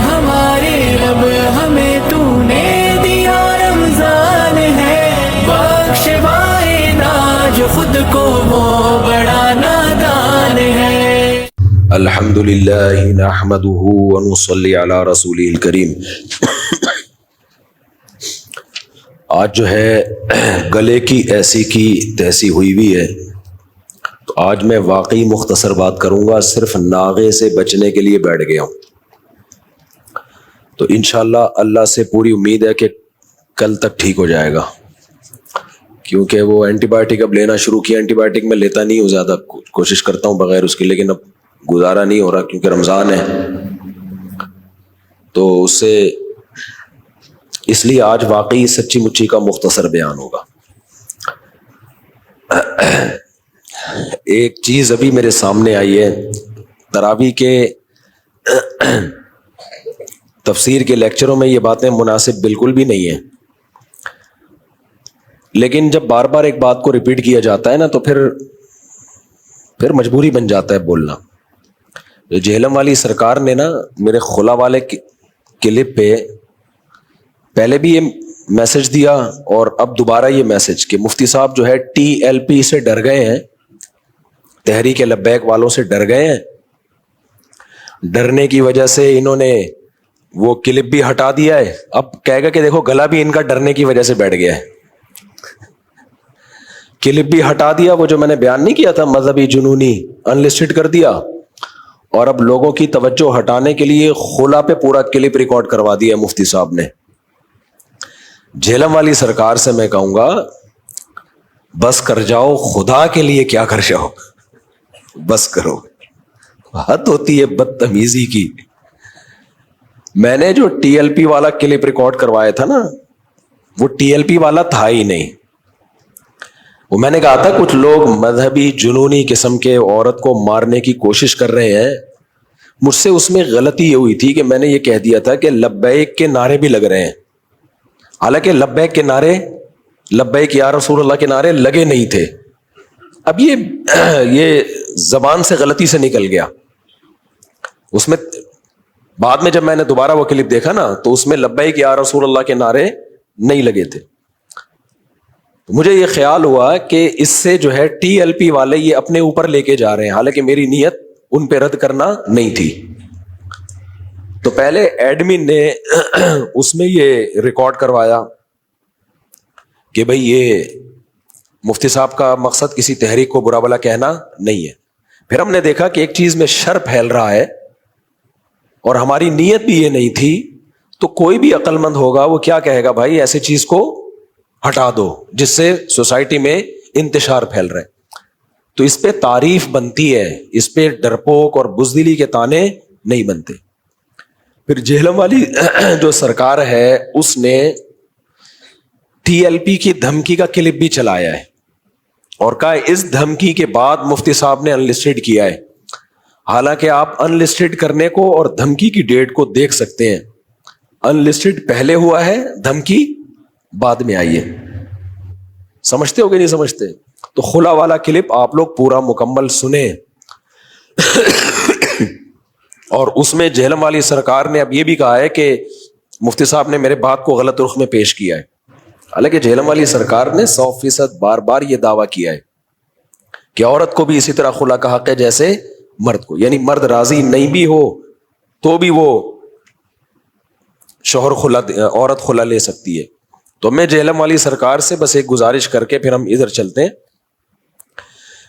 ہمارے رب ہمیں تو نے دیا رمضان ہے، بخشوائے ناج خود کو وہ بڑا نادان ہے۔ الحمد للہ نحمده ونصلی علی رسولہ الکریم۔ آج جو ہے گلے کی ایسی کی تیسی ہوئی ہوئی ہے، تو آج میں واقعی مختصر بات کروں گا، صرف ناغے سے بچنے کے لیے بیٹھ گیا ہوں۔ تو انشاءاللہ اللہ سے پوری امید ہے کہ کل تک ٹھیک ہو جائے گا، کیونکہ وہ اینٹی بایوٹک اب لینا شروع کیا۔ اینٹی بایوٹک میں لیتا نہیں ہوں زیادہ، کوشش کرتا ہوں بغیر اس کے، لیکن اب گزارا نہیں ہو رہا کیونکہ رمضان ہے، تو اس سے اس لیے آج واقعی سچی مچی کا مختصر بیان ہوگا۔ ایک چیز ابھی میرے سامنے آئی ہے، تراویح کے تفسیر کے لیکچروں میں یہ باتیں مناسب بالکل بھی نہیں ہیں، لیکن جب بار بار ایک بات کو ریپیٹ کیا جاتا ہے نا تو پھر مجبوری بن جاتا ہے بولنا۔ جہلم والی سرکار نے نا میرے خلا والے کلپ پہ پہلے بھی یہ میسج دیا اور اب دوبارہ یہ میسج کہ مفتی صاحب جو ہے ٹی ایل پی سے ڈر گئے ہیں، تحریک لبیک والوں سے ڈر گئے ہیں، ڈرنے کی وجہ سے انہوں نے وہ کلپ بھی ہٹا دیا ہے۔ اب کہے گا کہ دیکھو گلا بھی ان کا ڈرنے کی وجہ سے بیٹھ گیا ہے، کلپ بھی ہٹا دیا، وہ جو میں نے بیان نہیں کیا تھا مذہبی جنونی انلسٹڈ کر دیا، اور اب لوگوں کی توجہ ہٹانے کے لیے خلا پہ پورا کلپ ریکارڈ کروا دیا مفتی صاحب نے۔ جہلم والی سرکار سے میں کہوں گا بس کر جاؤ، خدا کے لیے کیا کر جاؤ، بس کرو، حد ہوتی ہے بدتمیزی کی۔ میں نے جو ٹی ایل پی والا کلپ ریکارڈ کروایا تھا نا، وہ ٹی ایل پی والا تھا ہی نہیں۔ وہ میں نے کہا تھا کچھ لوگ مذہبی جنونی قسم کے عورت کو مارنے کی کوشش کر رہے ہیں۔ مجھ سے اس میں غلطی یہ ہوئی تھی کہ میں نے یہ کہہ دیا تھا کہ لبیک کے نعرے بھی لگ رہے ہیں، حالانکہ لبیک کے نعرے، لبیک یا رسول اللہ کے نعرے لگے نہیں تھے۔ اب یہ زبان سے غلطی سے نکل گیا۔ اس میں بعد میں جب میں نے دوبارہ وہ کلپ دیکھا نا تو اس میں لبیک یا رسول اللہ کے نعرے نہیں لگے تھے۔ مجھے یہ خیال ہوا کہ اس سے جو ہے ٹی ایل پی والے یہ اپنے اوپر لے کے جا رہے ہیں، حالانکہ میری نیت ان پہ رد کرنا نہیں تھی۔ تو پہلے ایڈمن نے اس میں یہ ریکارڈ کروایا کہ بھئی یہ مفتی صاحب کا مقصد کسی تحریک کو برا بلا کہنا نہیں ہے۔ پھر ہم نے دیکھا کہ ایک چیز میں شر پھیل رہا ہے اور ہماری نیت بھی یہ نہیں تھی، تو کوئی بھی عقل مند ہوگا وہ کیا کہے گا، بھائی ایسی چیز کو ہٹا دو جس سے سوسائٹی میں انتشار پھیل رہا ہے۔ تو اس پہ تعریف بنتی ہے، اس پہ ڈرپوک اور بزدلی کے تانے نہیں بنتے۔ پھر جہلم والی جو سرکار ہے اس نے ٹی ایل پی کی دھمکی کا کلپ بھی چلایا ہے اور کہا اس دھمکی کے بعد مفتی صاحب نے انلسٹڈ کیا ہے۔ حالانکہ آپ انلسٹڈ کرنے کو اور دھمکی کی ڈیٹ کو دیکھ سکتے ہیں، انلسٹڈ پہلے ہوا ہے، دھمکی بعد میں آئی ہے۔ سمجھتے ہو کہ نہیں سمجھتے؟ تو خلا والا کلپ آپ لوگ پورا مکمل سنیں۔ اور اس میں جہلم والی سرکار نے اب یہ بھی کہا ہے کہ مفتی صاحب نے میرے بات کو غلط رخ میں پیش کیا ہے، حالانکہ جہلم والی سرکار نے 100% بار بار یہ دعویٰ کیا ہے کہ عورت کو بھی اسی طرح خلا کا حق ہے جیسے مرد کو، یعنی مرد راضی نہیں بھی ہو تو بھی وہ شوہر خلا، عورت خلا لے سکتی ہے۔ تو میں جہلم والی سرکار سے بس ایک گزارش کر کے پھر ہم ادھر چلتے ہیں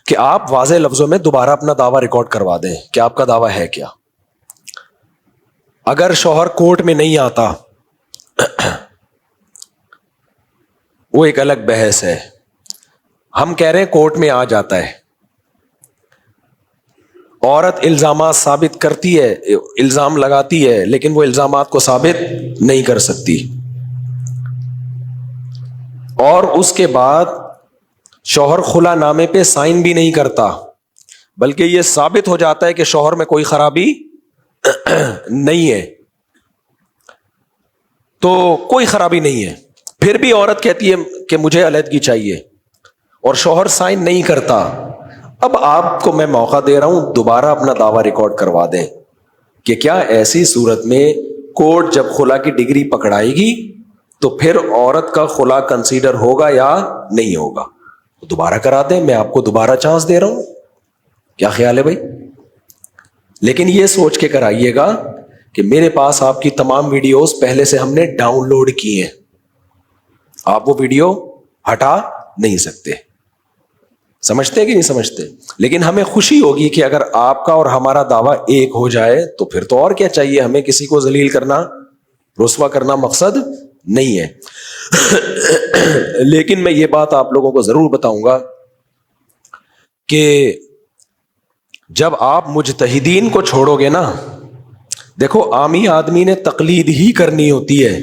کہ آپ واضح لفظوں میں دوبارہ اپنا دعویٰ ریکارڈ کروا دیں کہ آپ کا دعویٰ ہے کیا۔ اگر شوہر کورٹ میں نہیں آتا وہ ایک الگ بحث ہے، ہم کہہ رہے ہیں کورٹ میں آ جاتا ہے، عورت الزامات ثابت کرتی ہے، الزام لگاتی ہے، لیکن وہ الزامات کو ثابت نہیں کر سکتی، اور اس کے بعد شوہر خلا نامے پہ سائن بھی نہیں کرتا، بلکہ یہ ثابت ہو جاتا ہے کہ شوہر میں کوئی خرابی نہیں ہے، تو کوئی خرابی نہیں ہے، پھر بھی عورت کہتی ہے کہ مجھے علیحدگی چاہیے اور شوہر سائن نہیں کرتا۔ اب آپ کو میں موقع دے رہا ہوں دوبارہ اپنا دعویٰ ریکارڈ کروا دیں کہ کیا ایسی صورت میں کورٹ جب خلا کی ڈگری پکڑائے گی تو پھر عورت کا خلا کنسیڈر ہوگا یا نہیں ہوگا؟ دوبارہ کرا دیں، میں آپ کو دوبارہ چانس دے رہا ہوں. کیا خیال ہے بھائی؟ لیکن یہ سوچ کے کرائیے گا کہ میرے پاس آپ کی تمام ویڈیوز پہلے سے ہم نے ڈاؤن لوڈ کی ہیں، آپ وہ ویڈیو ہٹا نہیں سکتے. سمجھتے کہ نہیں سمجھتے؟ لیکن ہمیں خوشی ہوگی کہ اگر آپ کا اور ہمارا دعویٰ ایک ہو جائے تو پھر تو اور کیا چاہیے ہمیں، کسی کو ذلیل کرنا، رسوا کرنا مقصد نہیں ہے. لیکن میں یہ بات آپ لوگوں کو ضرور بتاؤں گا کہ جب آپ مجتہدین کو چھوڑو گے نا، دیکھو عامی آدمی نے تقلید ہی کرنی ہوتی ہے،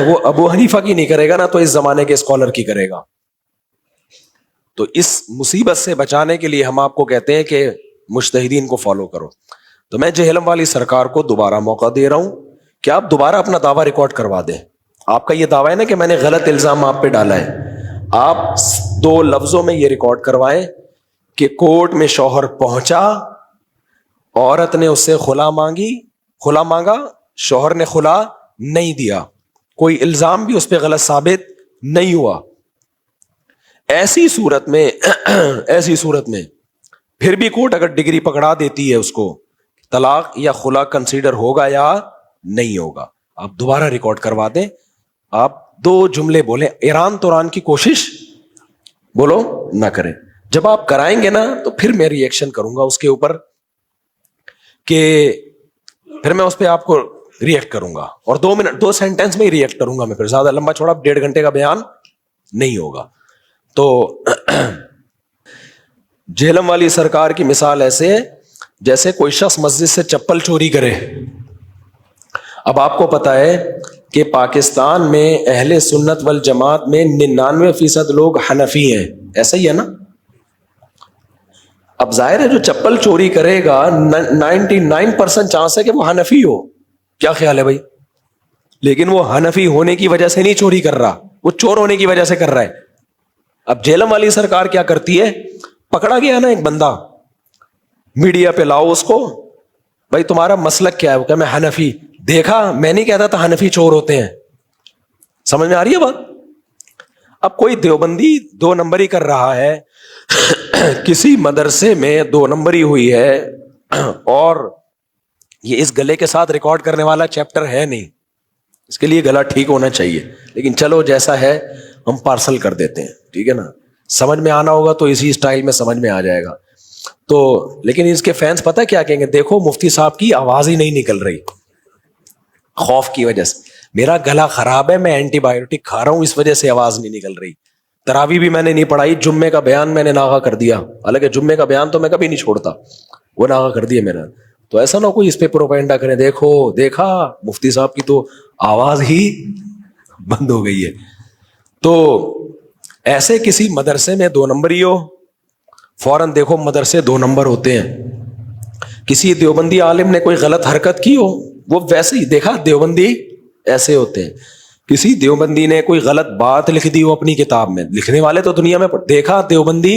وہ ابو حنیفہ کی نہیں کرے گا نا تو اس زمانے کے اسکالر کی کرے گا. تو اس مصیبت سے بچانے کے لیے ہم آپ کو کہتے ہیں کہ مجتہدین کو فالو کرو. تو میں جہلم والی سرکار کو دوبارہ موقع دے رہا ہوں کہ آپ دوبارہ اپنا دعویٰ ریکارڈ کروا دیں. آپ کا یہ دعویٰ ہے نا کہ میں نے غلط الزام آپ پہ ڈالا ہے، آپ 2 لفظوں میں یہ ریکارڈ کروائیں کہ کورٹ میں شوہر پہنچا، عورت نے اس سے خلا مانگا، شوہر نے خلا نہیں دیا، کوئی الزام بھی اس پہ غلط ثابت نہیں ہوا. ایسی صورت میں پھر بھی کورٹ اگر ڈگری پکڑا دیتی ہے اس کو، طلاق یا خلا کنسیڈر ہوگا یا نہیں ہوگا. آپ دوبارہ ریکارڈ کروا دیں، آپ 2 جملے بولیں، ایران توران کی کوشش بولو نہ کریں. جب آپ کرائیں گے نا تو پھر میں ری ایکشن کروں گا اس کے اوپر، کہ پھر میں اس پہ آپ کو ری ایکٹ کروں گا، اور 2 سینٹینس میں ہی ری ایکٹ کروں گا. میں پھر زیادہ لمبا چھوڑا 1.5 گھنٹے کا بیان نہیں ہوگا. تو جہلم والی سرکار کی مثال ایسے ہے جیسے کوئی شخص مسجد سے چپل چوری کرے. اب آپ کو پتا ہے کہ پاکستان میں اہل سنت والجماعت میں 99% لوگ حنفی ہیں، ایسا ہی ہے نا؟ اب ظاہر ہے جو چپل چوری کرے گا 99% چانس ہے کہ وہ حنفی ہو. کیا خیال ہے بھائی؟ لیکن وہ حنفی ہونے کی وجہ سے نہیں چوری کر رہا، وہ چور ہونے کی وجہ سے کر رہا ہے. اب جہلم والی سرکار کیا کرتی ہے، پکڑا گیا نا ایک بندہ، میڈیا پہ لاؤ اس کو، بھائی تمہارا مسلک کیا ہے؟ وہ کہ میں حنفی. دیکھا، میں نہیں کہتا تھا حنفی چور ہوتے ہیں. سمجھ میں آ رہی ہے بات؟ اب کوئی دیوبندی 2 نمبری کر رہا ہے، کسی مدرسے میں 2 نمبری ہوئی ہے، اور یہ اس گلے کے ساتھ ریکارڈ کرنے والا چیپٹر ہے نہیں، اس کے لیے گلا ٹھیک ہونا چاہیے. لیکن چلو جیسا ہے ہم پارسل کر دیتے ہیں، ٹھیک ہے نا؟ سمجھ میں آنا ہوگا تو اسی اسٹائل میں سمجھ میں آ جائے گا. تو لیکن اس کے فینس پتہ کیا کہیں گے، دیکھو مفتی صاحب کی آواز ہی نہیں نکل رہی خوف کی وجہ سے، میرا گلا خراب ہے، میں اینٹی بایوٹک کھا رہا ہوں، اس وجہ سے آواز نہیں نکل رہی. تراویح بھی میں نے نہیں پڑھائی، جمعے کا بیان میں نے ناغا کر دیا، حالانکہ جمعے کا بیان تو میں کبھی نہیں چھوڑتا، وہ ناغا کر دیا میں نے. تو ایسا نہ کوئی اس پہ پروپیگنڈا کرے، دیکھا مفتی صاحب کی تو آواز ہی بند ہو گئی ہے. تو ایسے کسی مدرسے میں 2 نمبری ہو، فوراً دیکھو مدرسے 2 نمبر ہوتے ہیں. کسی دیوبندی عالم نے کوئی غلط حرکت کی ہو، وہ ویسے ہی دیکھا دیوبندی ایسے ہوتے ہیں. کسی دیوبندی نے کوئی غلط بات لکھ دی ہو اپنی کتاب میں، لکھنے والے تو دنیا میں دیکھا دیوبندی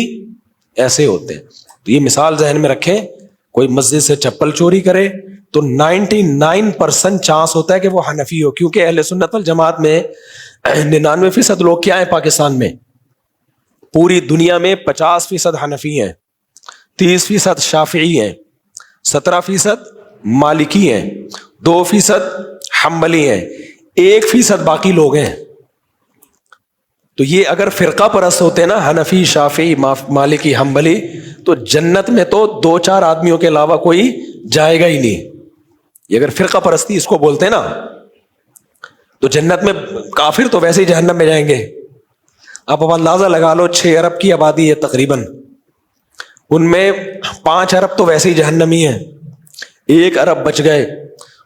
ایسے ہوتے ہیں. تو یہ مثال ذہن میں رکھیں، کوئی مسجد سے چپل چوری کرے تو 99% چانس ہوتا ہے کہ وہ حنفی ہو، کیونکہ اہل سنت والجماعت میں 99% لوگ کیا ہیں پاکستان میں؟ پوری دنیا میں 50% حنفی ہیں، 30% شافعی ہیں، 17% مالکی ہیں، 2% حنبلی ہیں، 1% باقی لوگ ہیں. تو یہ اگر فرقہ پرست ہوتے نا، حنفی، شافعی، مالکی، حنبلی، تو جنت میں تو 2-4 آدمیوں کے علاوہ کوئی جائے گا ہی نہیں. یہ اگر فرقہ پرستی اس کو بولتے نا، تو جنت میں کافر تو ویسے ہی جہنم میں جائیں گے. آپ اب اندازہ لگا لو، 6 ارب کی آبادی ہے تقریباً، ان میں 5 ارب تو ویسے ہی جہنمی ہیں، 1 ارب بچ گئے.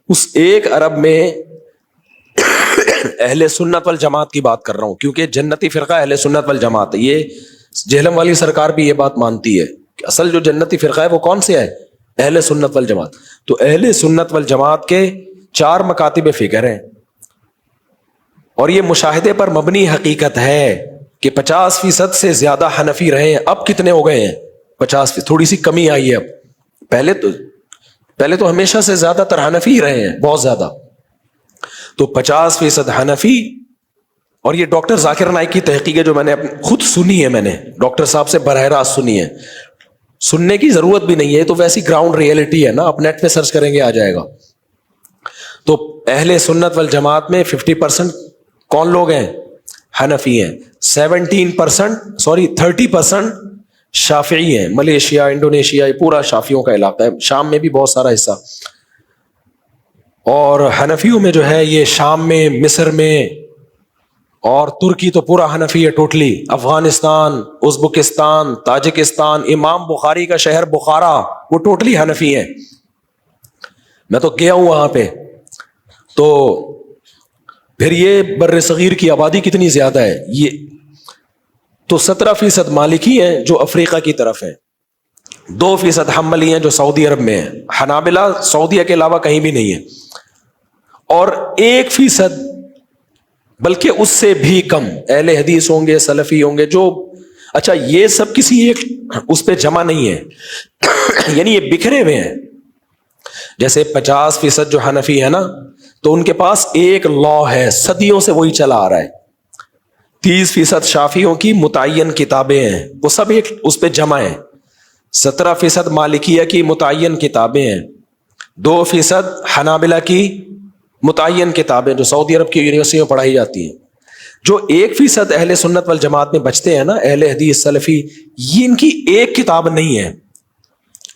اس 1 ارب میں اہل سنت والجماعت کی بات کر رہا ہوں، کیونکہ جنتی فرقہ اہل سنت والجماعت ہے. یہ جہلم والی سرکار بھی یہ بات مانتی ہے کہ اصل جو جنتی فرقہ ہے وہ کون سے ہے؟ اہل سنت والجماعت. تو اہل سنت والجماعت کے 4 مکاتب فکر ہیں، اور یہ مشاہدے پر مبنی حقیقت ہے کہ 50% سے زیادہ حنفی رہے ہیں. اب کتنے ہو گئے ہیں؟ 50%. تھوڑی سی کمی آئی ہے اب. پہلے تو ہمیشہ سے زیادہ تر حنفی ہی رہے ہیں، بہت زیادہ. تو 50% حنفی. اور یہ ڈاکٹر ذاکر نائک کی تحقیق ہے جو میں نے خود سنی ہے, میں نے ڈاکٹر صاحب سے براہ راست سنی ہے, سننے کی ضرورت بھی نہیں ہے, تو ویسی گراؤنڈ ریئلٹی ہے نا, آپ نیٹ پہ سرچ کریں گے آ جائے گا. تو اہل سنت والجماعت میں 50% کون لوگ ہیں؟ حنفی ہیں. 30% شافعی ہیں. ملیشیا, انڈونیشیا, یہ پورا شافعیوں کا علاقہ ہے, شام میں بھی بہت سارا حصہ. اور حنفیوں میں جو ہے یہ شام میں, مصر میں, اور ترکی تو پورا حنفی ہے ٹوٹلی, افغانستان, ازبکستان, تاجکستان, امام بخاری کا شہر بخارا وہ ٹوٹلی حنفی ہیں. میں تو گیا ہوں وہاں پہ. تو پھر یہ بر صغیر کی آبادی کتنی زیادہ ہے, یہ تو 17% مالکی ہیں جو افریقہ کی طرف ہیں, 2% حنبلی ہیں جو سعودی عرب میں ہیں. حنابلہ سعودیہ کے علاوہ کہیں بھی نہیں ہے. اور 1% بلکہ اس سے بھی کم اہل حدیث ہوں گے, سلفی ہوں گے جو, اچھا یہ سب کسی ایک اس پہ جمع نہیں ہے یعنی یہ بکھرے ہوئے ہیں. جیسے 50% جو حنفی ہے نا, تو ان کے پاس ایک لا ہے, صدیوں سے وہی چلا آ رہا ہے. 30% شافیوں کی متعین کتابیں ہیں, وہ سب ایک اس پہ جمع ہیں. 17% مالکیہ کی متعین کتابیں ہیں. 2% حنابلہ کی متعین کتابیں جو سعودی عرب کی یونیورسٹیوں میں پڑھائی جاتی ہیں. جو 1% اہل سنت والجماعت میں بچتے ہیں نا, اہل حدیث سلفی, یہ ان کی ایک کتاب نہیں ہے.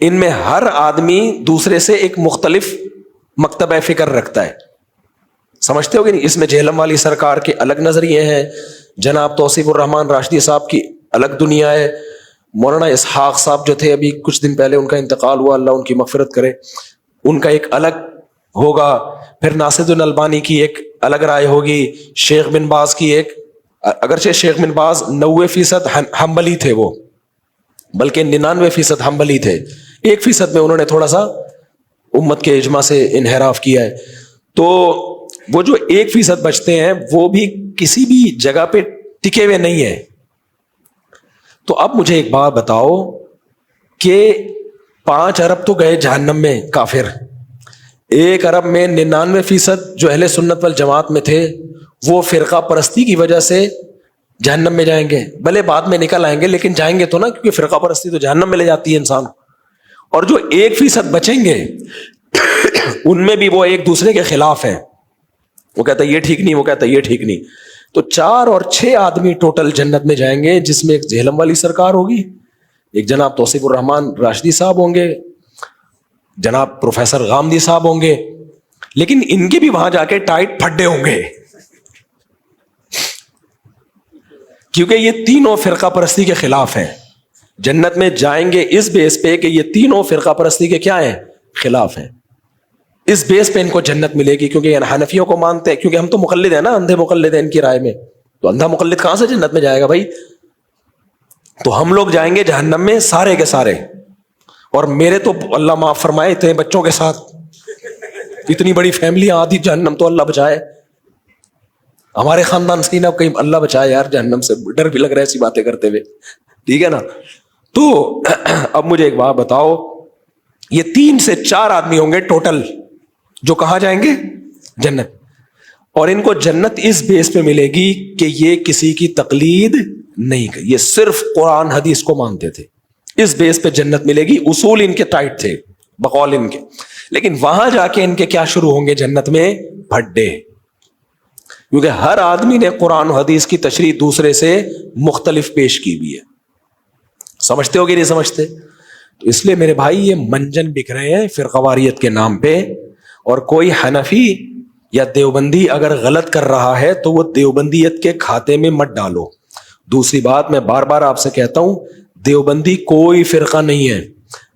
ان میں ہر آدمی دوسرے سے ایک مختلف مکتبہ فکر رکھتا ہے. سمجھتے ہو گے نہیں؟ اس میں جہلم والی سرکار کے الگ نظریے ہیں, جناب توصیف الرحمان راشدی صاحب کی الگ دنیا ہے, مولانا اسحاق صاحب جو تھے ابھی کچھ دن پہلے ان کا انتقال ہوا, اللہ ان کی مغفرت کرے, ان کا ایک الگ ہوگا. پھر ناصر الدین البانی کی ایک الگ رائے ہوگی, شیخ بن باز کی ایک, اگرچہ شیخ بن باز 90% حنبلی تھے وہ, بلکہ 99% حنبلی تھے, 1% میں انہوں نے تھوڑا سا امت کے اجماع سے انحراف کیا ہے. تو وہ جو 1% بچتے ہیں وہ بھی کسی بھی جگہ پہ ٹکے ہوئے نہیں ہیں. تو اب مجھے ایک بات بتاؤ کہ 5 ارب تو گئے جہنم میں کافر, 1 ارب میں 99% جو اہل سنت والجماعت میں تھے وہ فرقہ پرستی کی وجہ سے جہنم میں جائیں گے. بھلے بعد میں نکل آئیں گے لیکن جائیں گے تو نا, کیونکہ فرقہ پرستی تو جہنم میں لے جاتی ہے انسان. اور جو 1% بچیں گے ان میں بھی وہ ایک دوسرے کے خلاف ہیں, وہ کہتا ہے یہ ٹھیک نہیں, وہ کہتا ہے یہ ٹھیک نہیں. تو 4 اور 6 آدمی ٹوٹل جنت میں جائیں گے, جس میں ایک جہلم والی سرکار ہوگی, ایک جناب توصیف الرحمان راشدی صاحب ہوں گے, جناب پروفیسر غامدی صاحب ہوں گے, لیکن ان کے بھی وہاں جا کے ٹائٹ پھڈے ہوں گے, کیونکہ یہ تینوں فرقہ پرستی کے خلاف ہیں. جنت میں جائیں گے اس بیس پہ کہ یہ تینوں فرقہ پرستی کے کیا ہیں, خلاف ہیں. اس بیس پہ ان کو جنت ملے گی, کیونکہ حنفیوں کو مانتے ہیں, کیونکہ ہم تو مقلد ہیں نا, اندھے مقلد ہیں ان کی رائے میں. تو اندھا مقلد کہاں سے جنت میں جائے گا بھائی؟ تو ہم لوگ جائیں گے جہنم میں سارے کے سارے. اور میرے تو اللہ معاف فرمائے اتنے بچوں کے ساتھ اتنی بڑی فیملی آدھی جہنم, تو اللہ بچائے. ہمارے خاندان سے نا کہیں اللہ بچائے یار جہنم سے, ڈر بھی لگ رہا ہے ایسی باتیں کرتے ہوئے, ٹھیک ہے نا. تو اب مجھے ایک بات بتاؤ, یہ 3 سے 4 آدمی ہوں گے ٹوٹل جو کہاں جائیں گے, جنت. اور ان کو جنت اس بیس پہ ملے گی کہ یہ کسی کی تقلید نہیں, یہ صرف قرآن حدیث کو مانتے تھے, اس بیس پہ جنت ملے گی. اصول ان کے ٹائٹ تھے بقول ان کے, لیکن وہاں جا کے ان کے کیا شروع ہوں گے جنت میں, پھڈے. کیونکہ ہر آدمی نے قرآن و حدیث کی تشریح دوسرے سے مختلف پیش کی بھی ہے. سمجھتے ہو کہ نہیں سمجھتے؟ تو اس لیے میرے بھائی یہ منجن بک رہے ہیں فرقواریت کے نام پہ. اور کوئی حنفی یا دیوبندی اگر غلط کر رہا ہے تو وہ دیوبندیت کے کھاتے میں مت ڈالو. دوسری بات میں بار بار آپ سے کہتا ہوں, دیوبندی کوئی فرقہ نہیں ہے.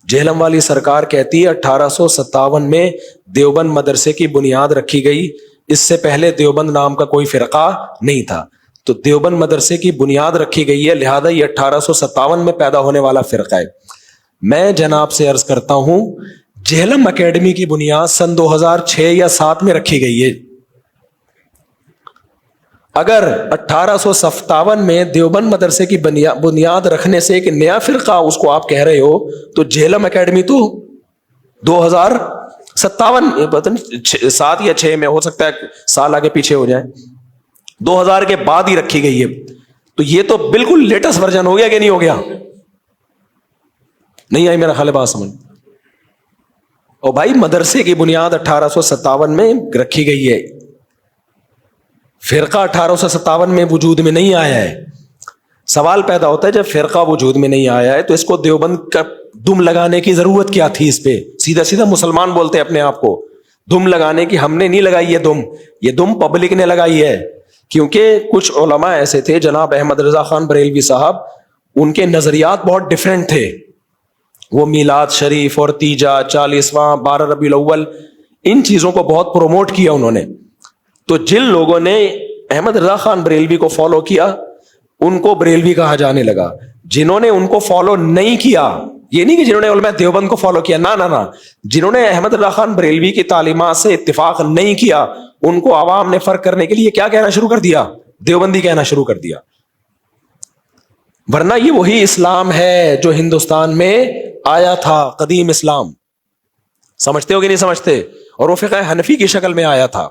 جہلم والی سرکار کہتی ہے 1857 میں دیوبند مدرسے کی بنیاد رکھی گئی, اس سے پہلے دیوبند نام کا کوئی فرقہ نہیں تھا. تو دیوبند مدرسے کی بنیاد رکھی گئی ہے, لہذا یہ 1857 میں پیدا ہونے والا فرقہ ہے. میں جناب سے عرض کرتا ہوں جہلم اکیڈمی کی بنیاد سن 2006 یا 7 میں رکھی گئی ہے. اگر 1857 میں دیوبند مدرسے کی بنیاد رکھنے سے ایک نیا فرقہ اس کو آپ کہہ رہے ہو, تو جہلم اکیڈمی تو 57 پتہ نہیں 7 یا 6 میں، ہو سکتا ہے سال آگے پیچھے ہو جائے، 2000 کے بعد ہی رکھی گئی ہے. تو یہ تو بالکل لیٹسٹ ورژن ہو گیا کہ نہیں ہو گیا؟ نہیں آئی میرا خیال ہے بات سمجھ. اور بھائی مدرسے کی بنیاد 1857 میں رکھی گئی ہے، فرقہ 1857 میں وجود میں نہیں آیا ہے. سوال پیدا ہوتا ہے جب فرقہ وجود میں نہیں آیا ہے تو اس کو دیوبند کا دم لگانے کی ضرورت کیا تھی؟ اس پہ سیدھا سیدھا مسلمان بولتے ہیں اپنے آپ کو، دم لگانے کی ہم نے نہیں لگائی ہے دم، یہ دم پبلک نے لگائی ہے. کیونکہ کچھ علماء ایسے تھے، جناب احمد رضا خان بریلوی صاحب، ان کے نظریات بہت ڈیفرنٹ تھے. وہ میلاد شریف اور تیجا 40واں 12 ربیع الاول ان چیزوں کو بہت پروموٹ کیا انہوں نے. تو جن لوگوں نے احمد رضا خان بریلوی کو فالو کیا ان کو بریلوی کہا جانے لگا. جنہوں نے ان کو فالو نہیں کیا، یہ نہیں کہ جنہوں نے علماء دیوبند کو فالو کیا، نہ، جنہوں نے احمد رضا خان بریلوی کی تعلیمات سے اتفاق نہیں کیا ان کو عوام نے فرق کرنے کے لیے کیا کہنا شروع کر دیا؟ دیوبندی کہنا شروع کر دیا. ورنہ یہ وہی اسلام ہے جو ہندوستان میں آیا تھا، قدیم اسلام. سمجھتے ہو کہ نہیں سمجھتے؟ اور وہ فقہ حنفی کی شکل میں آیا تھا.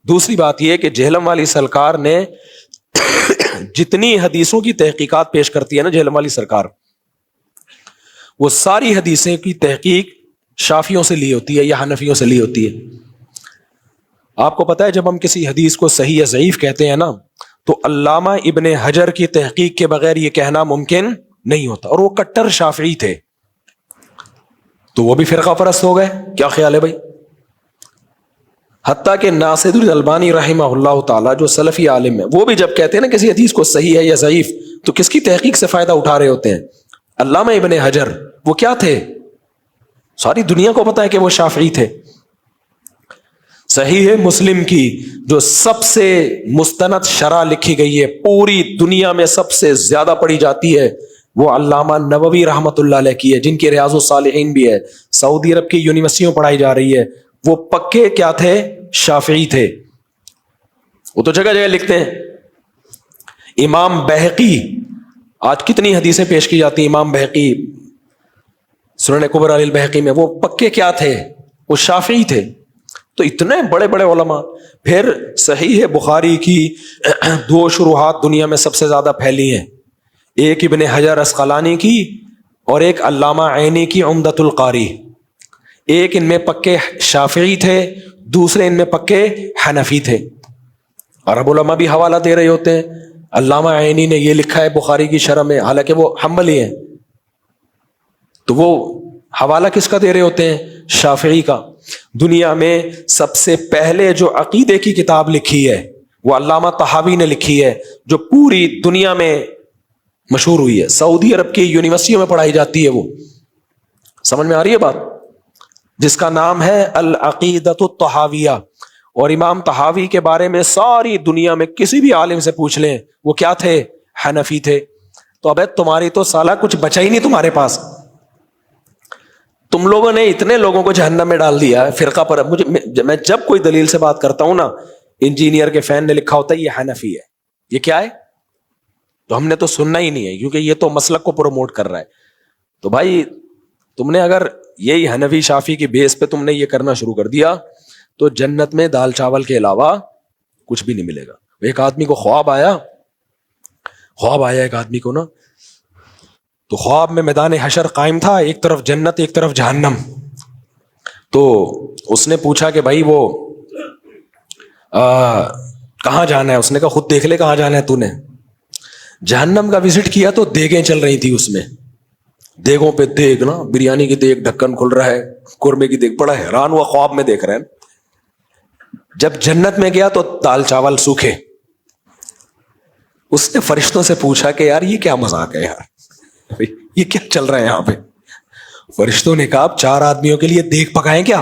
دوسری بات یہ کہ جہلم والی سرکار نے جتنی حدیثوں کی تحقیقات پیش کرتی ہے نا جہلم والی سرکار، وہ ساری حدیثیں کی تحقیق شافیوں سے لی ہوتی ہے یا حنفیوں سے لی ہوتی ہے. آپ کو پتا ہے جب ہم کسی حدیث کو صحیح یا ضعیف کہتے ہیں نا تو علامہ ابن حجر کی تحقیق کے بغیر یہ کہنا ممکن نہیں ہوتا. اور وہ کٹر شافعی تھے، تو وہ بھی فرقہ پرست ہو گئے. کیا خیال ہے بھائی؟ حتیٰ کہ ناصر الالبانی رحمہ اللہ تعالیٰ جو سلفی عالم ہے، وہ بھی جب کہتے ہیں نا کسی حدیث کو صحیح ہے یا ضعیف تو کس کی تحقیق سے فائدہ اٹھا رہے ہوتے ہیں؟ علامہ ابن حجر. وہ کیا تھے؟ ساری دنیا کو پتا ہے کہ وہ شافعی تھے. صحیح ہے مسلم کی جو سب سے مستند شرح لکھی گئی ہے، پوری دنیا میں سب سے زیادہ پڑھی جاتی ہے، وہ علامہ نووی رحمت اللہ علیہ کی ہے، جن کی ریاض الصالحین بھی ہے، سعودی عرب کی یونیورسٹیوں پڑھائی جا رہی ہے. وہ پکے کیا تھے؟ شافعی تھے. وہ تو جگہ جگہ لکھتے ہیں. امام بہقی، آج کتنی حدیثیں پیش کی جاتی ہیں، امام بہقی سنن کبریٰ البہقی میں، وہ پکے کیا تھے؟ وہ شافعی تھے. تو اتنے بڑے بڑے علماء. پھر صحیح بخاری کی 2 شروحات دنیا میں سب سے زیادہ پھیلی ہیں، ایک ابن حجر اسقلانی کی اور ایک علامہ عینی کی عمدۃ القاری. ایک ان میں پکے شافعی تھے، دوسرے ان میں پکے حنفی تھے. عرب علماء بھی حوالہ دے رہے ہوتے ہیں. علامہ عینی نے یہ لکھا ہے بخاری کی شرح میں، حالانکہ وہ حنبلی ہیں، تو وہ حوالہ کس کا دے رہے ہوتے ہیں؟ شافعی کا. دنیا میں سب سے پہلے جو عقیدے کی کتاب لکھی ہے وہ علامہ طحاوی نے لکھی ہے، جو پوری دنیا میں مشہور ہوئی ہے، سعودی عرب کی یونیورسٹیوں میں پڑھائی جاتی ہے. وہ سمجھ میں آ رہی ہے بات؟ جس کا نام ہے العقیدۃ الطحاویہ. اور امام طحاوی کے بارے میں ساری دنیا میں کسی بھی عالم سے پوچھ لیں، وہ کیا تھے؟ حنفی تھے. تو ابے تمہاری تو سالہ کچھ بچا ہی نہیں تمہارے پاس. تم لوگوں نے اتنے لوگوں کو جہنم میں ڈال دیا فرقہ پر. میں جب کوئی دلیل سے بات کرتا ہوں نا، انجینئر کے فین نے لکھا ہوتا ہے یہ حنفی ہے، یہ کیا ہے؟ تو ہم نے تو سننا ہی نہیں ہے، کیونکہ یہ تو مسلک کو پروموٹ کر رہا ہے. تو بھائی تم نے اگر یہی حنفی شافی کی بیس پہ تم نے یہ کرنا شروع کر دیا تو جنت میں دال چاول کے علاوہ کچھ بھی نہیں ملے گا. ایک آدمی کو خواب آیا ایک آدمی کو نا، تو خواب میں میدان حشر قائم تھا، ایک طرف جنت ایک طرف جہنم. تو اس نے پوچھا کہ بھائی وہ کہاں جانا ہے؟ اس نے کہا خود دیکھ لے کہاں جانا ہے تو نے. جہنم کا وزٹ کیا تو دیگیں چل رہی تھی اس میں، دیگوں پہ دیگ نا، بریانی کی دیگ ڈھکن کھل رہا ہے، قورمے کی دیگ. بڑا حیران ہوا، خواب میں دیکھ رہے ہیں. جب جنت میں گیا تو دال چاول سوکھے. اس نے فرشتوں سے پوچھا کہ یار یہ کیا مذاق ہے یار، یہ کیا چل رہا ہے یہاں پہ؟ فرشتوں نے کہا 4 آدمیوں کے لیے دیگ پکائیں کیا؟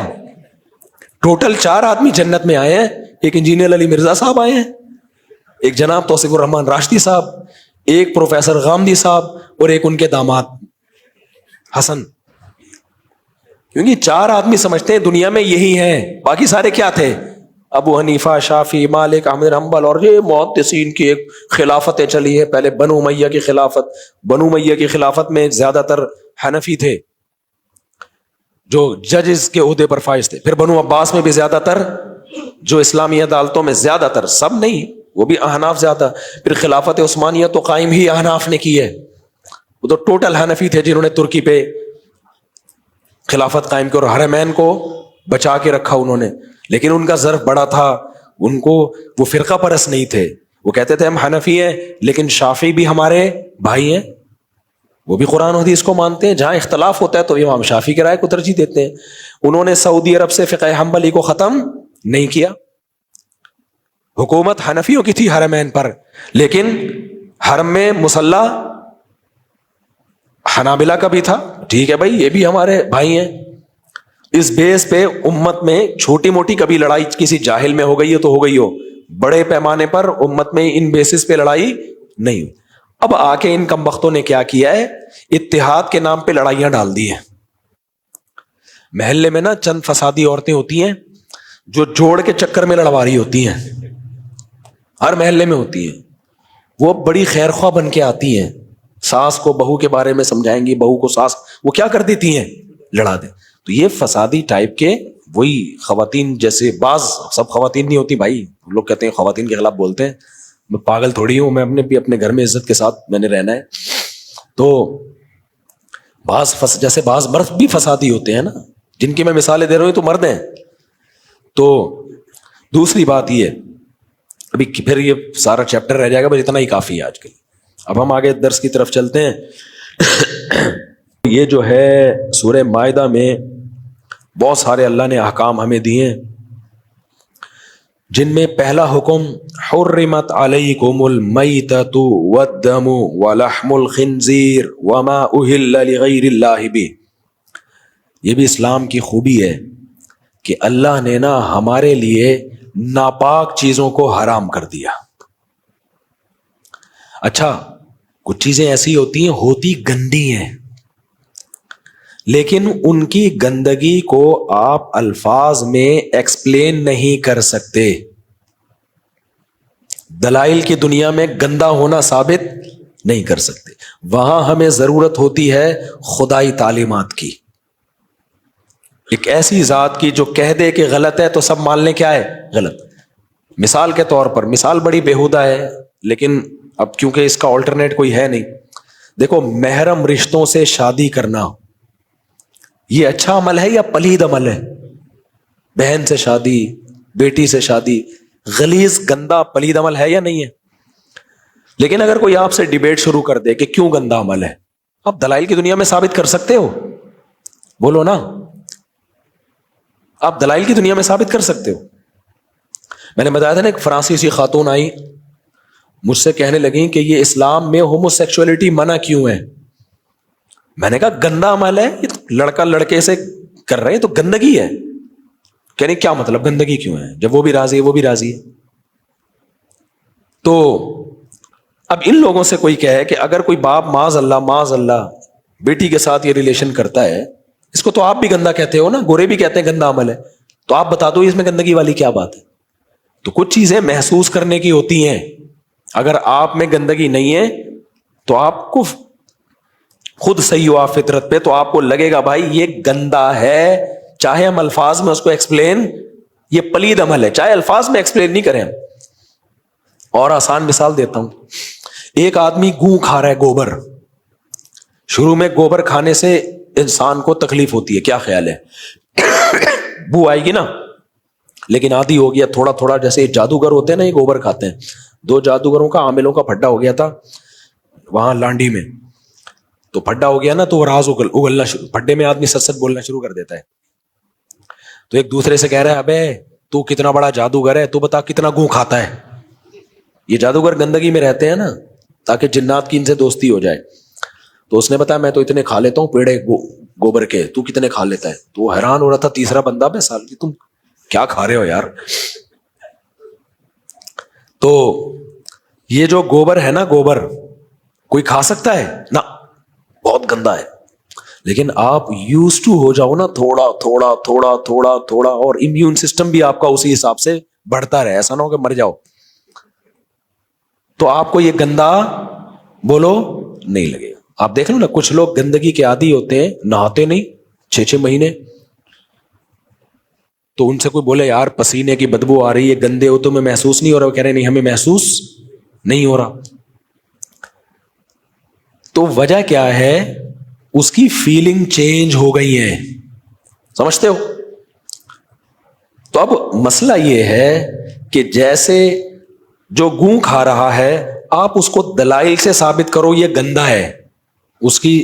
ٹوٹل 4 آدمی جنت میں آئے ہیں. ایک انجینئر علی مرزا صاحب آئے ہیں، ایک جناب توصیف الرحمان راشدی صاحب، ایک پروفیسر غامدی صاحب اور ایک ان کے داماد حسن. کیونکہ 4 آدمی سمجھتے ہیں دنیا میں یہی ہیں، باقی سارے کیا تھے؟ ابو حنیفہ، شافعی، مالک، احمد بن حنبل، اور یہ محدثین کی ایک خلافتیں چلی ہیں. پہلے بنو امیہ کی خلافت میں زیادہ تر حنفی تھے. جو ججز کے عہدے پر فائز تھے. پھر بنو عباس میں بھی زیادہ تر جو اسلامی عدالتوں میں زیادہ تر, سب نہیں, وہ بھی احناف زیادہ. پھر خلافت عثمانیہ تو قائم ہی احناف نے کی ہے, وہ تو ٹوٹل حنفی تھے جنہوں نے ترکی پہ خلافت قائم کی اور حرمین کو بچا کے رکھا انہوں نے. لیکن ان کا ظرف بڑا تھا, ان کو وہ فرقہ پرست نہیں تھے, وہ کہتے تھے ہم حنفی ہیں لیکن شافعی بھی ہمارے بھائی ہیں, وہ بھی قرآن و حدیث کو مانتے ہیں. جہاں اختلاف ہوتا ہے تو امام شافعی کی رائے کو ترجیح دیتے ہیں. انہوں نے سعودی عرب سے فقہ حنبلی کو ختم نہیں کیا, حکومت حنفیوں کی تھی حرمین پر, لیکن حرم میں مصلی حنابلہ کا بھی تھا. ٹھیک ہے بھائی, یہ بھی ہمارے بھائی ہیں. اس بیس پہ امت میں چھوٹی موٹی کبھی لڑائی کسی جاہل میں ہو گئی ہے تو ہو گئی ہو, بڑے پیمانے پر امت میں ان بیسس پہ لڑائی نہیں. اب آ کے ان کمبختوں نے کیا کیا ہے, اتحاد کے نام پہ لڑائیاں ڈال دی ہیں. محلے میں نا چند فسادی عورتیں ہوتی ہیں جو جوڑ کے چکر میں لڑوا رہی ہوتی ہیں, ہر محلے میں ہوتی ہیں. وہ بڑی خیر خواہ بن کے آتی ہیں, ساس کو بہو کے بارے میں سمجھائیں گی, بہو کو ساس, وہ کیا کر دیتی ہیں, لڑا دیں. تو یہ فسادی ٹائپ کے وہی خواتین جیسے, بعض سب خواتین نہیں ہوتی بھائی, لوگ کہتے ہیں خواتین کے خلاف بولتے ہیں, میں پاگل تھوڑی ہوں, میں اپنے بھی اپنے گھر میں عزت کے ساتھ میں نے رہنا ہے. تو جیسے بعض مرد بھی فسادی ہوتے ہیں نا, جن کی میں مثالیں دے رہا ہوں تو مرد ہیں. تو دوسری بات یہ, ابھی پھر یہ سارا چیپٹر رہ جائے گا, بس اتنا ہی کافی ہے آج کے لیے. اب ہم آگے درس کی طرف چلتے ہیں. یہ جو ہے سورہ مائدہ میں بہت سارے اللہ نے احکام ہمیں دیے, جن میں پہلا حکم حرمت علیکم المیتۃ والدم ولحم الخنزیر وما اہل لغیر اللہ بہ. یہ بھی اسلام کی خوبی ہے کہ اللہ نے نا ہمارے لیے ناپاک چیزوں کو حرام کر دیا. اچھا, کچھ چیزیں ایسی ہوتی گندی ہیں, لیکن ان کی گندگی کو آپ الفاظ میں ایکسپلین نہیں کر سکتے. دلائل کی دنیا میں گندا ہونا ثابت نہیں کر سکتے. وہاں ہمیں ضرورت ہوتی ہے خدائی تعلیمات کی, ایک ایسی ذات کی جو کہہ دے کہ غلط ہے تو سب مان لیں کیا ہے, غلط. مثال کے طور پر, مثال بڑی بےہودہ ہے لیکن اب کیونکہ اس کا آلٹرنیٹ کوئی ہے نہیں. دیکھو, محرم رشتوں سے شادی کرنا یہ اچھا عمل ہے یا پلید عمل ہے؟ بہن سے شادی, بیٹی سے شادی, غلیظ گندا پلید عمل ہے یا نہیں ہے؟ لیکن اگر کوئی آپ سے ڈیبیٹ شروع کر دے کہ کیوں گندا عمل ہے, آپ دلائل کی دنیا میں ثابت کر سکتے ہو, بولو نا, آپ دلائل کی دنیا میں ثابت کر سکتے ہو. میں نے بتایا تھا نا, ایک فرانسیسی خاتون آئی, مجھ سے کہنے لگیں کہ یہ اسلام میں ہومو سیکسولیٹی منع کیوں ہے. میں نے کہا گندا عمل ہے, لڑکا لڑکے سے کر رہے ہیں تو گندگی ہے. کہنے کیا مطلب گندگی کیوں ہے, جب وہ بھی راضی ہے وہ بھی راضی ہے. تو اب ان لوگوں سے کوئی کہے کہ اگر کوئی باپ معاذ اللہ بیٹی کے ساتھ یہ ریلیشن کرتا ہے, اس کو تو آپ بھی گندا کہتے ہو نا, گورے بھی کہتے ہیں گندا عمل ہے, تو آپ بتا دو اس میں گندگی والی کیا بات ہے. تو کچھ چیزیں محسوس کرنے کی ہوتی ہیں, اگر آپ میں گندگی نہیں ہے تو آپ کو خود صحیح ہوا فطرت پہ, تو آپ کو لگے گا بھائی یہ گندا ہے, چاہے ہم الفاظ میں اس کو ایکسپلین, یہ پلید عمل ہے, چاہے الفاظ میں ایکسپلین نہیں کریں. اور آسان مثال دیتا ہوں, ایک آدمی گوں کھا رہا ہے, گوبر. شروع میں گوبر کھانے سے انسان کو تکلیف ہوتی ہے, کیا خیال ہے, بو آئے گی نا, لیکن عادی ہو گیا تھوڑا تھوڑا. جیسے جادوگر ہوتے ہیں نا, یہ گوبر کھاتے ہیں. 2 جادوگروں کا عاملوں کا پھڈا ہو گیا تھا وہاں لانڈی میں, تو پھڈا ہو گیا نا تو وہ راز اگلنا شروع, پھڈے میں آدمی سچ بولنا شروع کر دیتا ہے. تو ایک دوسرے سے کہہ رہا ہے, ابے تو کتنا بڑا جادوگر ہے, تو بتا کتنا گوں کھاتا ہے. یہ جادوگر گندگی میں رہتے ہیں نا تاکہ جنات کی ان سے دوستی ہو جائے. تو اس نے بتایا میں تو اتنے کھا لیتا ہوں پیڑے گوبر کے, تو کتنے کھا لیتا ہے. تو وہ حیران ہو رہا تھا تیسرا بندہ, بے سال کی تم کیا کھا رہے ہو یار. تو یہ جو گوبر ہے نا, گوبر کوئی کھا سکتا ہے نا, بہت گندا ہے. لیکن آپ یوز ٹو ہو جاؤ نا, تھوڑا تھوڑا تھوڑا تھوڑا تھوڑا, اور امیون سسٹم بھی آپ کا اسی حساب سے بڑھتا رہے, ایسا نہ ہو کہ مر جاؤ, تو آپ کو یہ گندا بولو نہیں لگے گا. آپ دیکھ لو نا, کچھ لوگ گندگی کے عادی ہوتے ہیں, نہاتے نہیں 6 مہینے, تو ان سے کوئی بولے یار پسینے کی بدبو آ رہی ہے, گندے ہو, تمہیں محسوس نہیں ہو رہا؟ وہ کہہ رہے نہیں, ہمیں محسوس نہیں ہو رہا. تو وجہ کیا ہے؟ اس کی فیلنگ چینج ہو گئی ہے, سمجھتے ہو؟ تو اب مسئلہ یہ ہے کہ جیسے جو گوں کھا رہا ہے, آپ اس کو دلائل سے ثابت کرو یہ گندا ہے, اس کی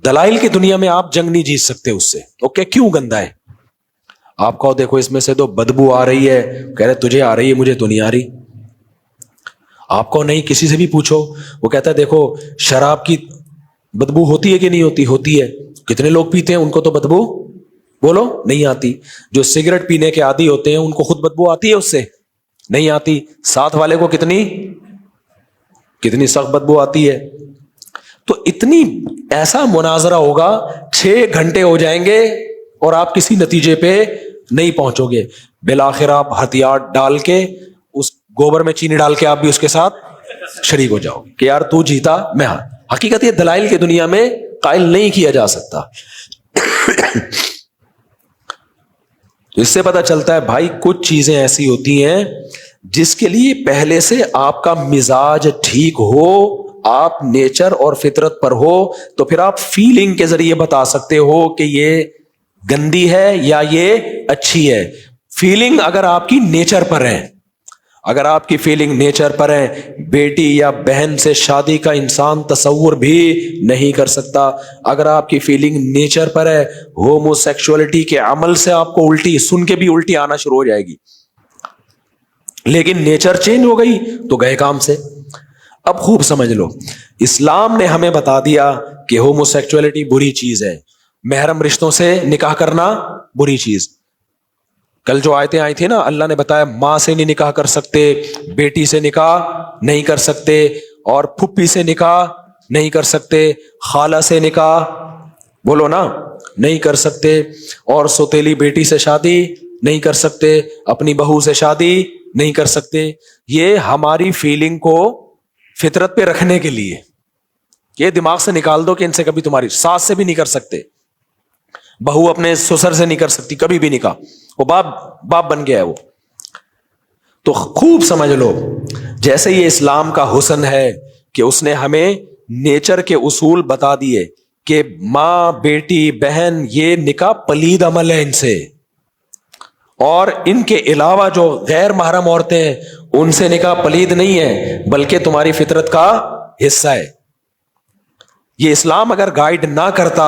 دلائل کی دنیا میں آپ جنگ نہیں جیت سکتے اس سے. اوکے, کیوں گندا ہے؟ آپ کہو دیکھو اس میں سے تو بدبو آ رہی ہے, کہہ رہے تجھے آ رہی ہے, مجھے تو نہیں آ رہی. آپ کو نہیں, کسی سے بھی پوچھو, وہ کہتا ہے دیکھو شراب کی بدبو ہوتی ہے کہ نہیں ہوتی؟ ہوتی ہے. کتنے لوگ پیتے ہیں, ان کو تو بدبو بولو نہیں آتی. جو سگریٹ پینے کے عادی ہوتے ہیں ان کو خود بدبو آتی ہے اس سے؟ نہیں آتی. ساتھ والے کو کتنی سخت بدبو آتی ہے. تو اتنی ایسا مناظرہ ہوگا, 6 گھنٹے ہو جائیں گے اور آپ کسی نتیجے پہ نہیں پہنچو گے. بالآخر آپ ہتھیار ڈال کے اس گوبر میں چینی ڈال کے آپ بھی اس کے ساتھ شریک ہو جاؤ کہ یار تو جیتا میں ہاں. حقیقت یہ دلائل کی دنیا میں قائل نہیں کیا جا سکتا. اس سے پتہ چلتا ہے بھائی کچھ چیزیں ایسی ہوتی ہیں جس کے لیے پہلے سے آپ کا مزاج ٹھیک ہو, آپ نیچر اور فطرت پر ہو, تو پھر آپ فیلنگ کے ذریعے بتا سکتے ہو کہ یہ گندی ہے یا یہ اچھی ہے. فیلنگ اگر آپ کی نیچر پر ہے, اگر آپ کی فیلنگ نیچر پر ہے, بیٹی یا بہن سے شادی کا انسان تصور بھی نہیں کر سکتا. اگر آپ کی فیلنگ نیچر پر ہے, ہومو سیکشولیٹی کے عمل سے آپ کو الٹی سن کے بھی الٹی آنا شروع ہو جائے گی, لیکن نیچر چینج ہو گئی تو گئے کام سے. اب خوب سمجھ لو, اسلام نے ہمیں بتا دیا کہ ہومو سیکشولیٹی بری چیز ہے, محرم رشتوں سے نکاح کرنا بری چیز. کل جو آیتیں آئی تھی نا, اللہ نے بتایا ماں سے نہیں نکاح کر سکتے, بیٹی سے نکاح نہیں کر سکتے, اور پھپھی سے نکاح نہیں کر سکتے, خالہ سے نکاح بولو نا نہیں کر سکتے, اور سوتیلی بیٹی سے شادی نہیں کر سکتے, اپنی بہو سے شادی نہیں کر سکتے. یہ ہماری فیلنگ کو فطرت پہ رکھنے کے لیے, یہ دماغ سے نکال دو کہ ان سے کبھی, تمہاری ساس سے بھی نہیں کر سکتے, بہو اپنے سسر سے نہیں کر سکتی کبھی بھی نکاح, وہ باپ بن گیا ہے وہ. تو خوب سمجھ لو, جیسے یہ اسلام کا حسن ہے کہ اس نے ہمیں نیچر کے اصول بتا دیے کہ ماں بیٹی بہن یہ نکاح پلید عمل ہے ان سے, اور ان کے علاوہ جو غیر محرم عورتیں ہیں ان سے نکاح پلید نہیں ہے بلکہ تمہاری فطرت کا حصہ ہے. یہ اسلام اگر گائیڈ نہ کرتا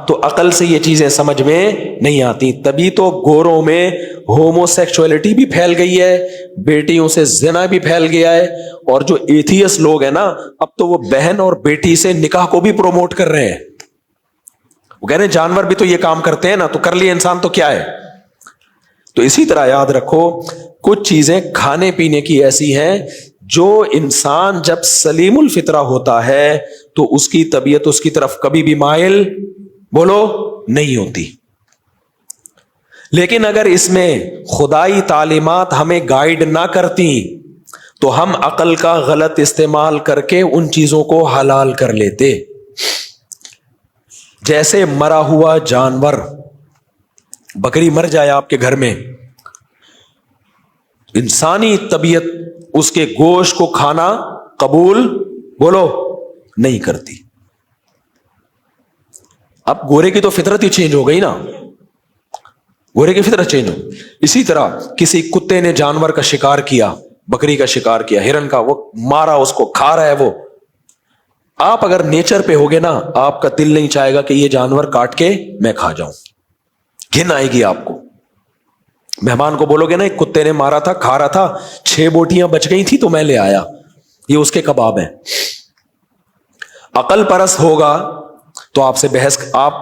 تو عقل سے یہ چیزیں سمجھ میں نہیں آتی. تبھی تو گوروں میں ہومو سیکشولیٹی بھی پھیل گئی ہے, بیٹیوں سے زنا بھی پھیل گیا ہے, اور جو ایتھیس لوگ ہیں نا اب تو وہ بہن اور بیٹی سے نکاح کو بھی پروموٹ کر رہے ہیں. وہ کہہ رہے ہیں جانور بھی تو یہ کام کرتے ہیں نا, تو کر لیے انسان تو کیا ہے. تو اسی طرح یاد رکھو کچھ چیزیں کھانے پینے کی ایسی ہیں جو انسان جب سلیم الفطرہ ہوتا ہے تو اس کی طبیعت اس کی طرف کبھی بھی مائل بولو نہیں ہوتی. لیکن اگر اس میں خدائی تعلیمات ہمیں گائیڈ نہ کرتی تو ہم عقل کا غلط استعمال کر کے ان چیزوں کو حلال کر لیتے. جیسے مرا ہوا جانور, بکری مر جائے آپ کے گھر میں, انسانی طبیعت اس کے گوشت کو کھانا قبول بولو نہیں کرتی. اب گورے کی تو فطرت ہی چینج ہو گئی نا, گورے کی فطرت چینج ہو. اسی طرح کسی کتے نے جانور کا شکار کیا, بکری کا شکار کیا, ہرن کا, وہ مارا, اس کو کھا رہا ہے وہ. آپ اگر نیچر پہ ہوگے نا آپ کا دل نہیں چاہے گا کہ یہ جانور کاٹ کے میں کھا جاؤں, گھن آئے گی آپ کو. مہمان کو بولو گے نا ایک کتے نے مارا تھا, کھا رہا تھا, 6 بوٹیاں بچ گئی تھی تو میں لے آیا, یہ اس کے کباب ہیں. عقل پرست ہوگا تو آپ سے بحث, آپ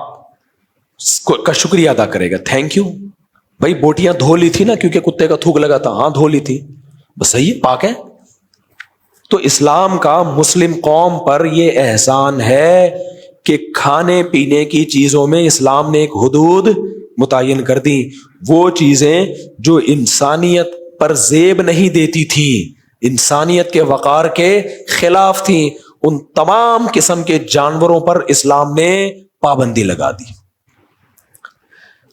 کا شکریہ ادا کرے گا, تھینک یو بھائی, بوٹیاں دھو لی تھی نا کیونکہ کتے کا تھوک لگا تھا, ہاں دھو لی تھی, بس صحیح ہے, پاک ہے. تو اسلام کا مسلم قوم پر یہ احسان ہے کہ کھانے پینے کی چیزوں میں اسلام نے ایک حدود متعین کر دی. وہ چیزیں جو انسانیت پر زیب نہیں دیتی تھی, انسانیت کے وقار کے خلاف تھیں, ان تمام قسم کے جانوروں پر اسلام نے پابندی لگا دی.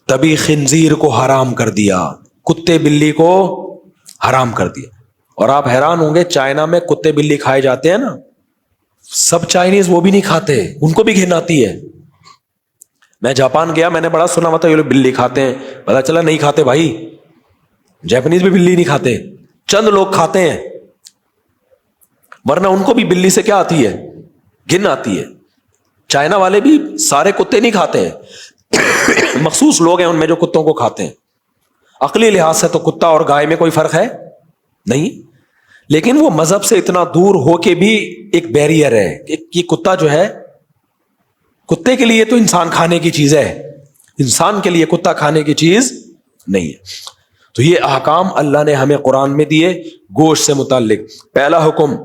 تبھی خنزیر کو حرام کر دیا, کتے بلی کو حرام کر دیا. اور آپ حیران ہوں گے چائنا میں کتے بلی کھائے جاتے ہیں نا, سب چائنیز وہ بھی نہیں کھاتے, ان کو بھی گھن آتی ہے. میں جاپان گیا, میں نے بڑا سنا ہوا تھا یہ لوگ بلی کھاتے ہیں, پتا چلا نہیں کھاتے بھائی, جاپنیز بھی بلی نہیں کھاتے, چند لوگ کھاتے ہیں, ورنہ ان کو بھی بلی سے کیا آتی ہے, گھن آتی ہے. چائنا والے بھی سارے کتے نہیں کھاتے ہیں, مخصوص لوگ ہیں ان میں جو کتوں کو کھاتے ہیں. عقلی لحاظ سے تو کتا اور گائے میں کوئی فرق ہے نہیں, لیکن وہ مذہب سے اتنا دور ہو کے بھی ایک بیریئر ہے کہ کتا جو ہے, کتے کے لیے تو انسان کھانے کی چیز ہے, انسان کے لیے کتا کھانے کی چیز نہیں ہے. تو یہ احکام اللہ نے ہمیں قرآن میں دیے گوشت سے متعلق. پہلا حکم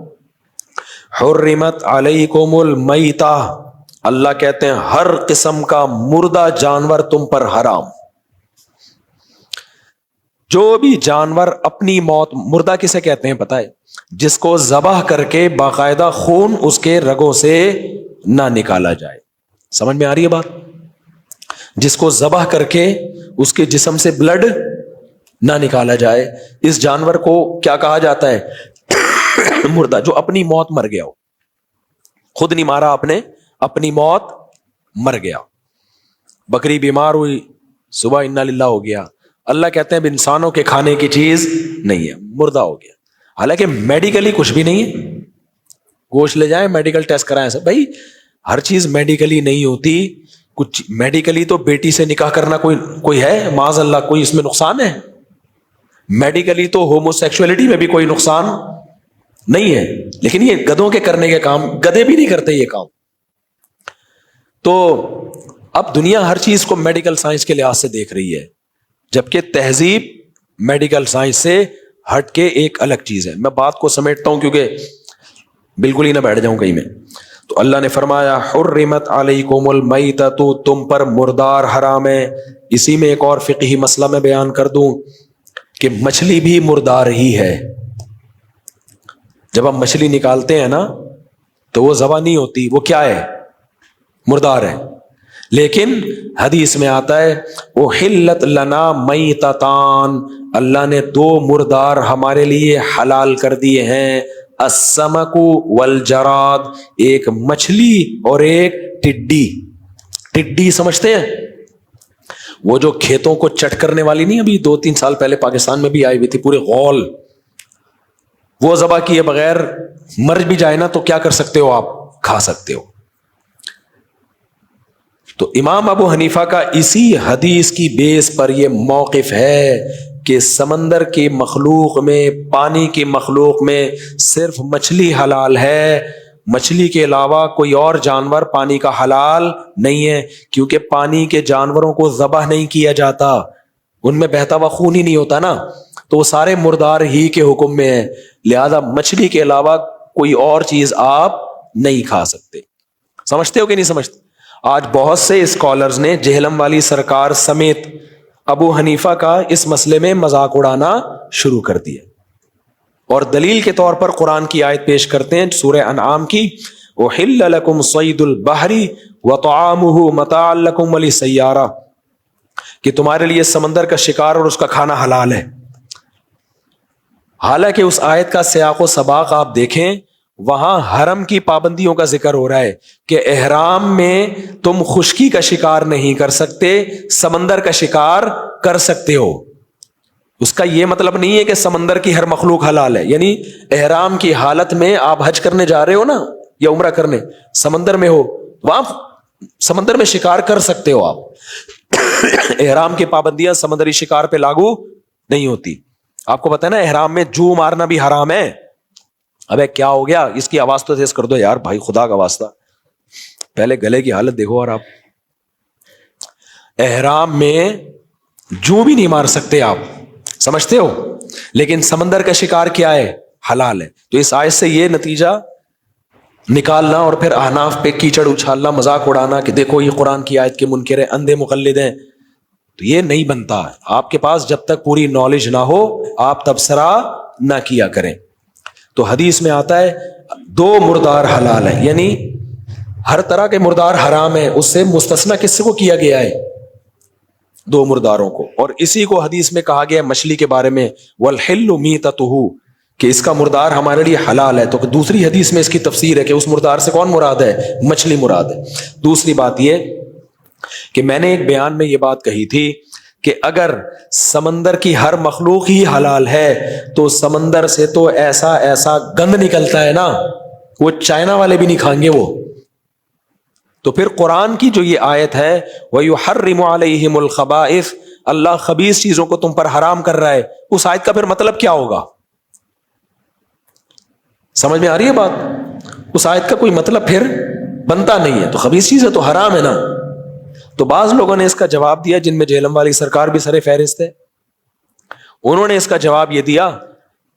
حرمت علیکم المیتہ, اللہ کہتے ہیں ہر قسم کا مردہ جانور تم پر حرام. جو بھی جانور اپنی موت, مردہ کسے کہتے ہیں پتہ ہے, جس کو ذبح کر کے باقاعدہ خون اس کے رگوں سے نہ نکالا جائے. سمجھ میں آ رہی ہے بات؟ جس کو ذبح کر کے اس کے جسم سے بلڈ نہ نکالا جائے, اس جانور کو کیا کہا جاتا ہے؟ مردہ. جو اپنی موت مر گیا ہو, خود نہیں مارا آپ نے, اپنی موت مر گیا. بکری بیمار ہوئی, صبح انا للہ ہو گیا, اللہ کہتے ہیں اب انسانوں کے کھانے کی چیز نہیں ہے, مردہ ہو گیا. حالانکہ میڈیکلی کچھ بھی نہیں ہے, گوشت لے جائیں میڈیکل ٹیسٹ کرائیں سب. بھائی ہر چیز میڈیکلی نہیں ہوتی, کچھ میڈیکلی تو بیٹی سے نکاح کرنا کوئی ہے معاذ اللہ, کوئی اس میں نقصان ہے؟ میڈیکلی تو ہومو سیکسولیٹی میں بھی کوئی نقصان نہیں ہے, لیکن یہ گدھوں کے کرنے کے کام, گدھے بھی نہیں کرتے یہ کام. تو اب دنیا ہر چیز کو میڈیکل سائنس کے لحاظ سے دیکھ رہی ہے, جبکہ تہذیب میڈیکل سائنس سے ہٹ کے ایک الگ چیز ہے. میں بات کو سمیٹتا ہوں کیونکہ بالکل ہی نہ بیٹھ جاؤں کہیں میں. تو اللہ نے فرمایا حرمت علیکم المیتۃ, تو تم پر مردار حرام ہے. اسی میں ایک اور فقہی مسئلہ میں بیان کر دوں کہ مچھلی بھی مردار ہی ہے. جب ہم مچھلی نکالتے ہیں نا تو وہ ذبح نہیں ہوتی, وہ کیا ہے؟ مردار ہے. لیکن حدیث میں آتا ہے احلت لنا میتتان, اللہ نے دو مردار ہمارے لیے حلال کر دیے ہیں, السمک والجراد, ایک مچھلی اور ایک ٹڈی. ٹڈی سمجھتے ہیں وہ جو کھیتوں کو چٹ کرنے والی نہیں, ابھی 2-3 سال پہلے پاکستان میں بھی آئی ہوئی تھی, پورے غول, وہ ذبح کیے بغیر مر بھی جائے نا تو کیا کر سکتے ہو آپ, کھا سکتے ہو. تو امام ابو حنیفہ کا اسی حدیث کی بیس پر یہ موقف ہے کہ سمندر کی مخلوق میں, پانی کی مخلوق میں صرف مچھلی حلال ہے, مچھلی کے علاوہ کوئی اور جانور پانی کا حلال نہیں ہے, کیونکہ پانی کے جانوروں کو ذبح نہیں کیا جاتا, ان میں بہتا ہوا خون ہی نہیں ہوتا نا, تو وہ سارے مردار ہی کے حکم میں ہیں. لہذا مچھلی کے علاوہ کوئی اور چیز آپ نہیں کھا سکتے. سمجھتے ہو کہ نہیں سمجھتے؟ آج بہت سے اسکالرز نے جہلم والی سرکار سمیت ابو حنیفہ کا اس مسئلے میں مذاق اڑانا شروع کر دیا, اور دلیل کے طور پر قرآن کی آیت پیش کرتے ہیں سورہ انعام کی, احل لکم صید البحر وطعامہ متاعا لکم وللسیارہ, کہ تمہارے لیے سمندر کا شکار اور اس کا کھانا حلال ہے. حالانکہ اس آیت کا سیاق و سباق آپ دیکھیں, وہاں حرم کی پابندیوں کا ذکر ہو رہا ہے کہ احرام میں تم خشکی کا شکار نہیں کر سکتے, سمندر کا شکار کر سکتے ہو. اس کا یہ مطلب نہیں ہے کہ سمندر کی ہر مخلوق حلال ہے, یعنی احرام کی حالت میں آپ حج کرنے جا رہے ہو نا یا عمرہ کرنے, سمندر میں ہو, وہاں سمندر میں شکار کر سکتے ہو آپ. احرام کی پابندیاں سمندری شکار پہ لاگو نہیں ہوتی. آپ کو پتہ ہے نا احرام میں جو مارنا بھی حرام ہے. ابے کیا ہو گیا, اس کی آواز تو تیز کر دو یار بھائی, خدا کا واسطہ, پہلے گلے کی حالت دیکھو. اور آپ احرام میں جو بھی نہیں مار سکتے آپ, سمجھتے ہو, لیکن سمندر کا شکار کیا ہے, حلال ہے. تو اس آیت سے یہ نتیجہ نکالنا اور پھر احناف پہ کیچڑ اچھالنا, مذاق اڑانا کہ دیکھو یہ قرآن کی آیت کے منکر ہیں, اندھے مقلد ہیں, تو یہ نہیں بنتا. آپ کے پاس جب تک پوری نالج نہ ہو آپ تبصرہ نہ کیا کریں. تو حدیث میں آتا ہے 2 مردار حلال ہیں, یعنی ہر طرح کے مردار حرام ہے, اس سے مستثنا کس کو کیا گیا ہے, دو مرداروں کو. اور اسی کو حدیث میں کہا گیا مچھلی کے بارے میں والحل میتتہ کہ اس کا مردار ہمارے لیے حلال ہے. تو دوسری حدیث میں اس کی تفسیر ہے کہ اس مردار سے کون مراد ہے؟ مچھلی مراد ہے. دوسری بات یہ کہ میں نے ایک بیان میں یہ بات کہی تھی کہ اگر سمندر کی ہر مخلوق ہی حلال ہے تو سمندر سے تو ایسا ایسا گند نکلتا ہے نا وہ چائنا والے بھی نہیں کھائیں گے وہ. تو پھر قرآن کی جو یہ آیت ہے وَيُحَرِّمُ عَلَيْهِمُ الْخَبَائِثَ اللہ خبیث چیزوں کو تم پر حرام کر رہا ہے, اس آیت کا پھر مطلب کیا ہوگا؟ سمجھ میں آ رہی ہے بات؟ اس آیت کا کوئی مطلب پھر بنتا نہیں ہے. تو خبیث چیزیں تو حرام ہے نا. تو بعض لوگوں نے اس کا جواب دیا جن میں جہلم والی سرکار بھی سر فہرست ہے. انہوں نے اس کا جواب یہ دیا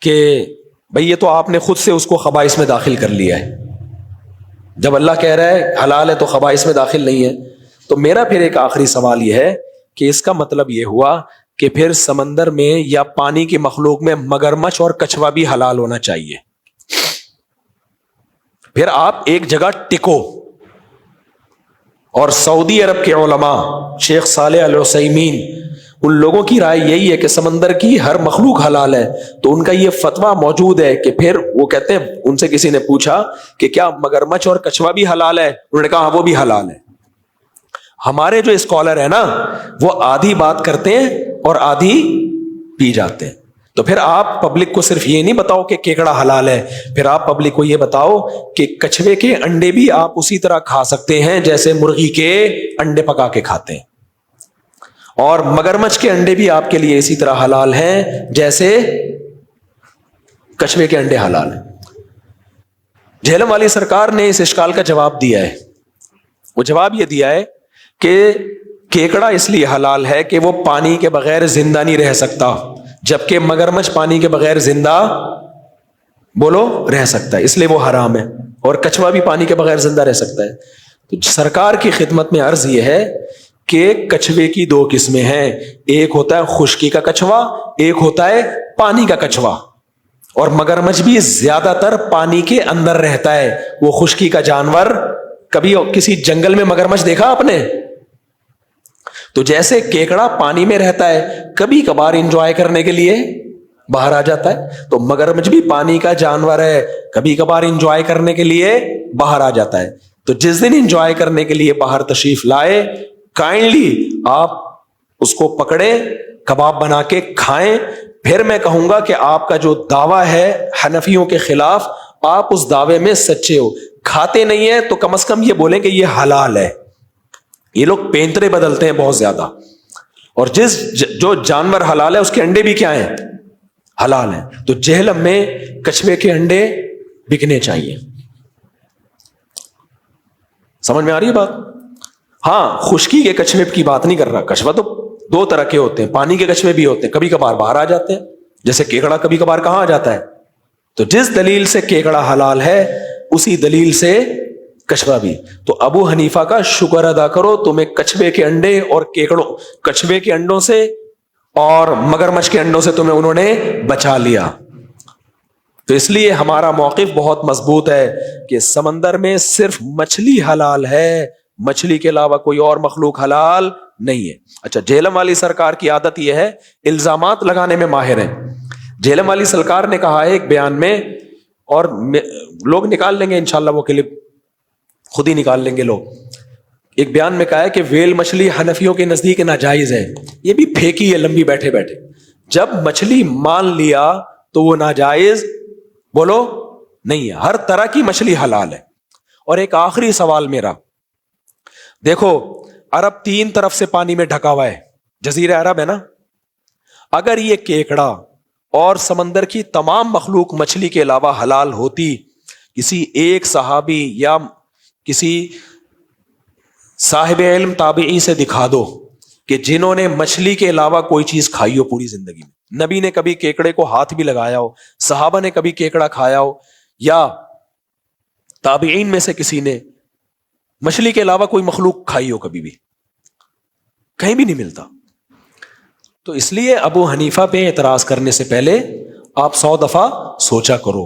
کہ بھئی یہ تو آپ نے خود سے اس کو خبائث میں داخل کر لیا ہے. جب اللہ کہہ رہا ہے حلال ہے تو خبائث میں داخل نہیں ہے. تو میرا پھر ایک آخری سوال یہ ہے کہ اس کا مطلب یہ ہوا کہ پھر سمندر میں یا پانی کی مخلوق میں مگرمچھ اور کچھوا بھی حلال ہونا چاہیے. پھر آپ ایک جگہ ٹکو. اور سعودی عرب کے علماء شیخ صالح العثیمین ان لوگوں کی رائے یہی ہے کہ سمندر کی ہر مخلوق حلال ہے. تو ان کا یہ فتویٰ موجود ہے کہ پھر وہ کہتے ہیں ان سے کسی نے پوچھا کہ کیا مگرمچھ اور کچھوا بھی حلال ہے؟ انہوں نے کہا ہاں وہ بھی حلال ہے. ہمارے جو اسکالر ہیں نا وہ آدھی بات کرتے ہیں اور آدھی پی جاتے ہیں. تو پھر آپ پبلک کو صرف یہ نہیں بتاؤ کہ کیکڑا حلال ہے, پھر آپ پبلک کو یہ بتاؤ کہ کچھوے کے انڈے بھی آپ اسی طرح کھا سکتے ہیں جیسے مرغی کے انڈے پکا کے کھاتے ہیں, اور مگرمچھ کے انڈے بھی آپ کے لیے اسی طرح حلال ہیں جیسے کچھوے کے انڈے حلال ہیں. جہلم والی سرکار نے اس اشکال کا جواب دیا ہے. وہ جواب یہ دیا ہے کہ کیکڑا اس لیے حلال ہے کہ وہ پانی کے بغیر زندہ نہیں رہ سکتا, جبکہ مگرمچھ پانی کے بغیر زندہ بولو رہ سکتا ہے, اس لیے وہ حرام ہے. اور کچھوا بھی پانی کے بغیر زندہ رہ سکتا ہے. تو سرکار کی خدمت میں عرض یہ ہے کہ کچھوے کی دو قسمیں ہیں, ایک ہوتا ہے خشکی کا کچھوا, ایک ہوتا ہے پانی کا کچھوا. اور مگرمچھ بھی زیادہ تر پانی کے اندر رہتا ہے. وہ خشکی کا جانور, کبھی کسی جنگل میں مگرمچھ دیکھا آپ نے؟ تو جیسے کیکڑا پانی میں رہتا ہے, کبھی کبھار انجوائے کرنے کے لیے باہر آ جاتا ہے, تو مگرمچھ بھی پانی کا جانور ہے, کبھی کبھار انجوائے کرنے کے لیے باہر آ جاتا ہے. تو جس دن انجوائے کرنے کے لیے باہر تشریف لائے, کائنڈلی آپ اس کو پکڑے, کباب بنا کے کھائیں. پھر میں کہوں گا کہ آپ کا جو دعویٰ ہے حنفیوں کے خلاف, آپ اس دعوے میں سچے ہو. کھاتے نہیں ہیں تو کم از کم یہ بولیں کہ یہ حلال ہے. یہ لوگ پینترے بدلتے ہیں بہت زیادہ, اور جو جانور حلال ہے اس کے انڈے بھی کیا ہیں؟ حلال ہیں. تو جہلم میں کچھوے کے انڈے بکنے چاہیے. سمجھ میں آ رہی ہے بات؟ ہاں, خشکی کے کچھوے کی بات نہیں کر رہا. کچھوا تو دو طرح کے ہوتے ہیں, پانی کے کچھوے بھی ہوتے ہیں, کبھی کبھار باہر آ جاتے ہیں, جیسے کیکڑا کبھی کبھار کہاں آ جاتا ہے. تو جس دلیل سے کیکڑا حلال ہے اسی دلیل سے کچھوا بھی. تو ابو حنیفہ کا شکر ادا کرو, تمہیں کچھوے کے انڈے اور کچھوے کے انڈوں سے اور مگرمچھ کے انڈوں سے تمہیں انہوں نے بچا لیا. تو اس لیے ہمارا موقف بہت مضبوط ہے کہ سمندر میں صرف مچھلی حلال ہے, مچھلی کے علاوہ کوئی اور مخلوق حلال نہیں ہے. اچھا, جہلم والی سرکار کی عادت یہ ہے الزامات لگانے میں ماہر ہیں. جہلم والی سرکار نے کہا ہے ایک بیان میں, اور لوگ نکال لیں گے انشاءاللہ وہ کلپ, خود ہی نکال لیں گے لوگ. ایک بیان میں کہا ہے کہ ویل مچھلی حنفیوں کے نزدیک ناجائز ہے. یہ بھی پھینکی ہے لمبی بیٹھے بیٹھے. جب مچھلی مان لیا تو وہ ناجائز بولو نہیں ہے. ہر طرح کی مچھلی حلال ہے. اور ایک آخری سوال میرا, دیکھو عرب 3 طرف سے پانی میں ڈھکا ہوا ہے, جزیرہ عرب ہے نا. اگر یہ کیکڑا اور سمندر کی تمام مخلوق مچھلی کے علاوہ حلال ہوتی, کسی ایک صحابی یا کسی صاحب علم تابعی سے دکھا دو کہ جنہوں نے مچھلی کے علاوہ کوئی چیز کھائی ہو پوری زندگی میں. نبی نے کبھی کیکڑے کو ہاتھ بھی لگایا ہو, صحابہ نے کبھی کیکڑا کھایا ہو, یا تابعین میں سے کسی نے مچھلی کے علاوہ کوئی مخلوق کھائی ہو کبھی بھی, کہیں بھی نہیں ملتا. تو اس لیے ابو حنیفہ پہ اعتراض کرنے سے پہلے آپ 100 دفعہ سوچا کرو.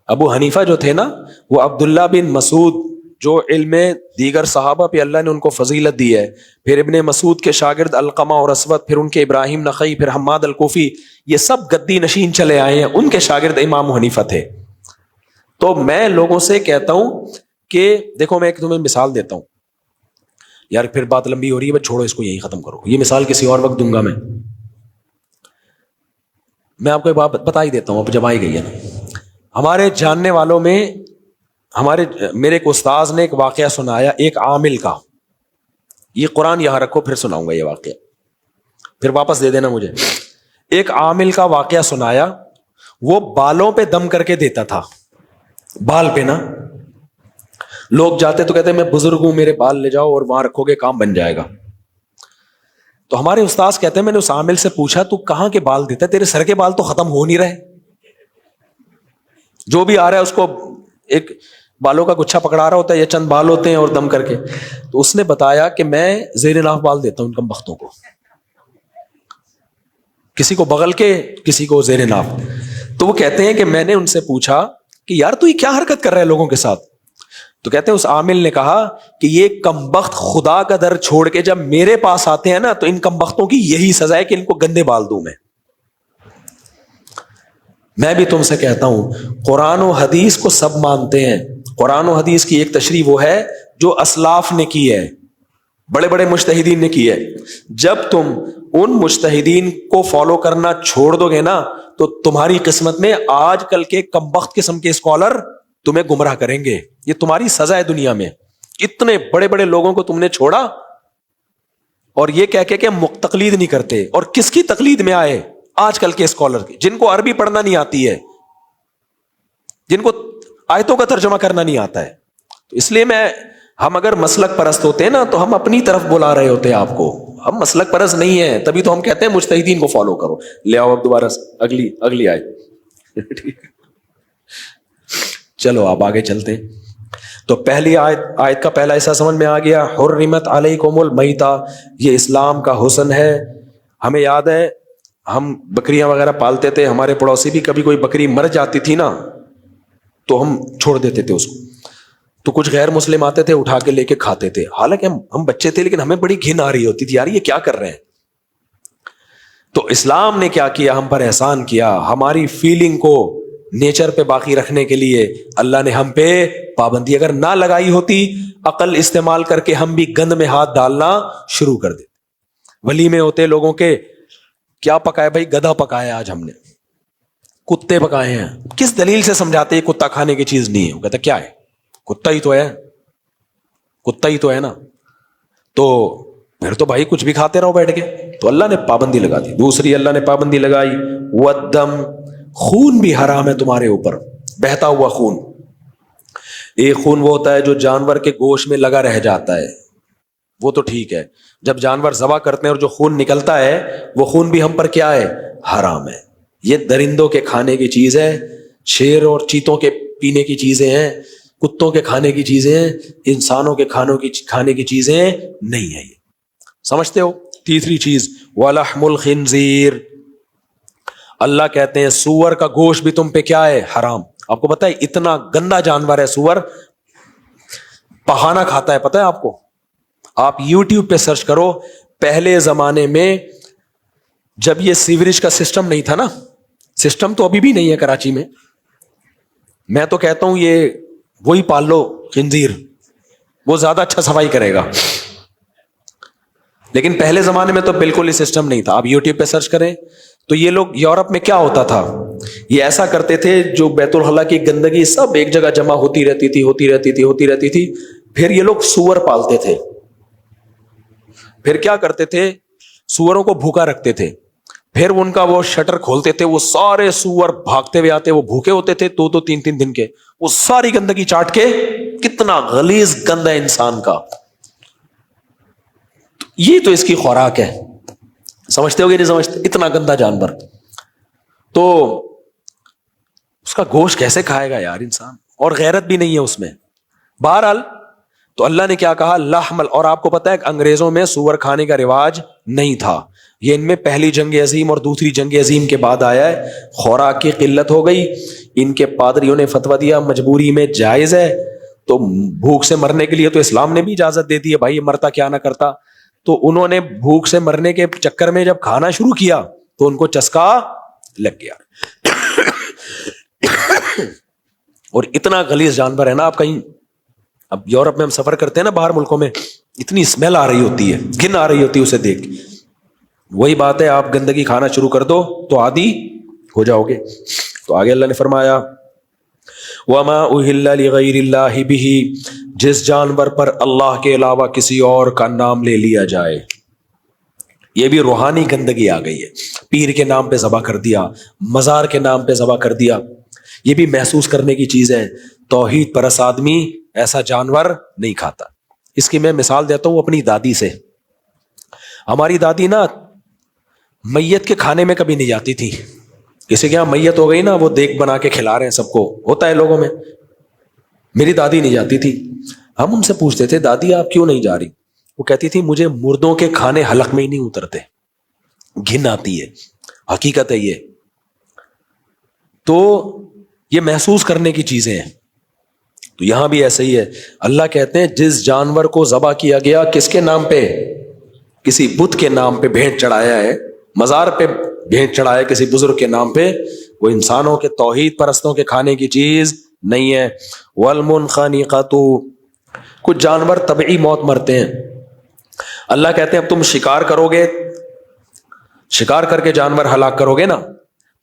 ابو حنیفہ جو تھے نا, وہ عبداللہ بن مسعود جو علم دیگر صحابہ پہ اللہ نے ان کو فضیلت دی ہے، پھر ابن مسعود کے شاگرد علقمہ اور اسود، پھر ان کے ابراہیم نخعی، پھر حماد الکوفی، یہ سب گدی نشین چلے آئے ہیں، ان کے شاگرد امام حنیفہ تھے. تو میں لوگوں سے کہتا ہوں کہ دیکھو، میں ایک تمہیں مثال دیتا ہوں. یار پھر بات لمبی ہو رہی ہے، بس چھوڑو اس کو، یہی ختم کرو. یہ مثال کسی اور وقت دوں گا. میں آپ کو ایک بات بتا ہی دیتا ہوں، اب جب آئی گئی ہے نا. ہمارے جاننے والوں میں میرے ایک استاذ نے ایک واقعہ سنایا ایک عامل کا. یہ قرآن یہاں رکھو، پھر سناؤں گا یہ واقعہ، پھر واپس دے دینا مجھے. ایک عامل کا واقعہ سنایا. وہ بالوں پہ دم کر کے دیتا تھا. بال پہ نا، لوگ جاتے تو کہتے میں بزرگ ہوں، میرے بال لے جاؤ اور وہاں رکھو گے، کام بن جائے گا. تو ہمارے استاذ کہتے ہیں میں نے اس عامل سے پوچھا تو کہاں کے بال دیتا ہے؟ تیرے سر کے بال تو ختم ہو نہیں رہے. جو بھی آ رہا ہے اس کو ایک بالوں کا گچھا پکڑا رہا ہوتا ہے، یا چند بال ہوتے ہیں اور دم کر کے. تو اس نے بتایا کہ میں زیر ناف بال دیتا ہوں ان کم بختوں کو، کسی کو بغل کے، کسی کو زیر ناف. تو وہ کہتے ہیں کہ میں نے ان سے پوچھا کہ یار تو یہ کیا حرکت کر رہا ہے لوگوں کے ساتھ؟ تو کہتے ہیں اس عامل نے کہا کہ یہ کمبخت خدا کا در چھوڑ کے جب میرے پاس آتے ہیں نا تو ان کمبختوں کی یہی سزا ہے کہ ان کو گندے بال دوں میں. میں بھی تم سے کہتا ہوں، قرآن و حدیث کو سب مانتے ہیں. قرآن و حدیث کی ایک تشریح وہ ہے جو اسلاف نے کی ہے، بڑے بڑے مجتہدین نے کی ہے. جب تم ان مجتہدین کو فالو کرنا چھوڑ دو گے نا تو تمہاری قسمت میں آج کل کے کمبخت قسم کے اسکالر تمہیں گمراہ کریں گے. یہ تمہاری سزا ہے دنیا میں. اتنے بڑے بڑے لوگوں کو تم نے چھوڑا اور یہ کہہ کے کہ ہم تقلید نہیں کرتے. اور کس کی تقلید میں آئے؟ آج کل کے اسکالر کی، جن کو عربی پڑھنا نہیں آتی ہے، جن کو آیتوں کا ترجمہ کرنا نہیں آتا ہے. تو اس لیے ہم اگر مسلک پرست ہوتے ہیں نا تو ہم اپنی طرف بلا رہے ہوتے ہیں آپ کو. ہم مسلک پرست نہیں ہیں، تبھی تو ہم کہتے ہیں مجتہدین کو فالو کرو. لے آؤ اب دوبارہ اگلی آیت. چلو آپ آگے چلتے ہیں. تو پہلی آیت کا پہلا حصہ سمجھ میں آ گیا. حرمت علیکم المیتہ، یہ اسلام کا حسن ہے. ہمیں یاد ہے ہم بکریاں وغیرہ پالتے تھے، ہمارے پڑوسی بھی کبھی کوئی بکری مر جاتی تھی نا تو ہم چھوڑ دیتے تھے اس کو. تو کچھ غیر مسلم آتے تھے، اٹھا کے لے کے کھاتے تھے. حالانکہ ہم بچے تھے لیکن ہمیں بڑی گھن آ رہی ہوتی تھی، یار یہ کیا کر رہے ہیں. تو اسلام نے کیا کیا؟ ہم پر احسان کیا. ہماری فیلنگ کو نیچر پہ باقی رکھنے کے لیے اللہ نے ہم پہ پابندی اگر نہ لگائی ہوتی، عقل استعمال کر کے ہم بھی گند میں ہاتھ ڈالنا شروع کر دیتے. ولیمے ہوتے لوگوں کے، کیا پکائے بھائی؟ گدھا پکایا آج ہم نے، کتے پکائے ہیں. کس دلیل سے سمجھاتے یہ کتا کھانے کی چیز نہیں ہے؟ وہ کہتا کیا ہے، کتا ہی تو ہے، کتا ہی تو ہے نا. تو پھر تو بھائی کچھ بھی کھاتے رہو بیٹھ کے. تو اللہ نے پابندی لگا دی. دوسری اللہ نے پابندی لگائی، والدم، خون بھی حرام ہے تمہارے اوپر، بہتا ہوا خون. ایک خون وہ ہوتا ہے جو جانور کے گوشت میں لگا رہ جاتا ہے، وہ تو ٹھیک ہے. جب جانور ذبح کرتے ہیں اور جو خون نکلتا ہے وہ خون بھی ہم پر کیا ہے؟ حرام ہے. یہ درندوں کے کھانے کی چیز ہے، شیر اور چیتوں کے پینے کی چیزیں ہیں، کتوں کے کھانے کی چیزیں ہیں، انسانوں کے کھانے کی چیزیں نہیں ہیں. یہ سمجھتے ہو؟ تیسری چیز وَلَحْمُ الْخِنْزِيرِ، اللہ کہتے ہیں سور کا گوشت بھی تم پہ کیا ہے؟ حرام. آپ کو پتا ہے اتنا گندا جانور ہے سور، پہانا کھاتا ہے، پتا ہے آپ کو؟ آپ یوٹیوب پہ سرچ کرو. پہلے زمانے میں جب یہ سیوریج کا سسٹم نہیں تھا نا، سسٹم تو ابھی بھی نہیں ہے کراچی میں تو کہتا ہوں یہ وہی پال لو خنزیر، وہ زیادہ اچھا صفائی کرے گا. لیکن پہلے زمانے میں تو بالکل ہی سسٹم نہیں تھا. آپ یوٹیوب پہ سرچ کریں تو یہ لوگ، یورپ میں کیا ہوتا تھا، یہ ایسا کرتے تھے جو بیت الخلا کی گندگی سب ایک جگہ جمع ہوتی رہتی تھی. پھر یہ لوگ سور پالتے تھے. پھر کیا کرتے تھے؟ سوروں کو بھوکا رکھتے تھے. پھر ان کا وہ شٹر کھولتے تھے، وہ سارے سور بھاگتے ہوئے آتے، وہ بھوکے ہوتے تھے 2-3 دن کے، وہ ساری گندگی چاٹ کے. کتنا غلیظ گند ہے انسان کا. یہ تو اس کی خوراک ہے. سمجھتے ہو گے نہیں سمجھتے؟ اتنا گندا جانور. تو اس کا گوشت کیسے کھائے گا یار انسان؟ اور غیرت بھی نہیں ہے اس میں. بہرحال تو اللہ نے کیا کہا؟ لحم. اور آپ کو پتا ہے انگریزوں میں سور کھانے کا رواج نہیں تھا. یہ ان میں پہلی جنگ عظیم اور دوسری جنگ عظیم کے بعد آیا ہے. خوراک کی قلت ہو گئی، ان کے پادریوں نے فتویٰ دیا مجبوری میں جائز ہے. تو بھوک سے مرنے کے لیے تو اسلام نے بھی اجازت دے دی ہے بھائی، یہ مرتا کیا نہ کرتا. تو انہوں نے بھوک سے مرنے کے چکر میں جب کھانا شروع کیا تو ان کو چسکا لگ گیا. اور اتنا غلیظ جانور ہے نا، آپ کہیں اب یورپ میں ہم سفر کرتے ہیں نا باہر ملکوں میں، اتنی اسمیل آ رہی ہوتی ہے، گن آ رہی ہوتی ہے اسے دیکھ. وہی بات ہے، آپ گندگی کھانا شروع کر دو تو عادی ہو جاؤ گے. تو آگے اللہ نے فرمایا وَمَا أُهِلَّ لِغَيْرِ اللَّهِ بِهِ، جس جانور پر اللہ کے علاوہ کسی اور کا نام لے لیا جائے. یہ بھی روحانی گندگی آ گئی ہے. پیر کے نام پہ ذبح کر دیا، مزار کے نام پہ ذبح کر دیا، یہ بھی محسوس کرنے کی چیز ہے. توحید پرست آدمی ایسا جانور نہیں کھاتا. اس کی میں مثال دیتا ہوں اپنی دادی سے. ہماری دادی نا میت کے کھانے میں کبھی نہیں جاتی تھی. کسی کے یہاں میت ہو گئی نا، وہ دیگ بنا کے کھلا رہے ہیں سب کو، ہوتا ہے لوگوں میں. میری دادی نہیں جاتی تھی. ہم ان سے پوچھتے تھے دادی آپ کیوں نہیں جا رہی؟ وہ کہتی تھی مجھے مردوں کے کھانے حلق میں ہی نہیں اترتے، گھن آتی ہے. حقیقت ہے یہ. تو یہ محسوس کرنے کی چیزیں ہیں. تو یہاں بھی ایسا ہی ہے. اللہ کہتے ہیں جس جانور کو ذبح کیا گیا کس کے نام پہ؟ کسی بت کے نام پہ بھیٹ چڑھایا ہے، مزار پہ بھیٹ چڑھایا کسی بزرگ کے نام پہ، وہ انسانوں کے توحید پرستوں کے کھانے کی چیز نہیں ہے. وَالْمُنْخَنِقَةُ، کچھ جانور طبعی موت مرتے ہیں. اللہ کہتے ہیں اب تم شکار کرو گے، شکار کر کے جانور ہلاک کرو گے نا،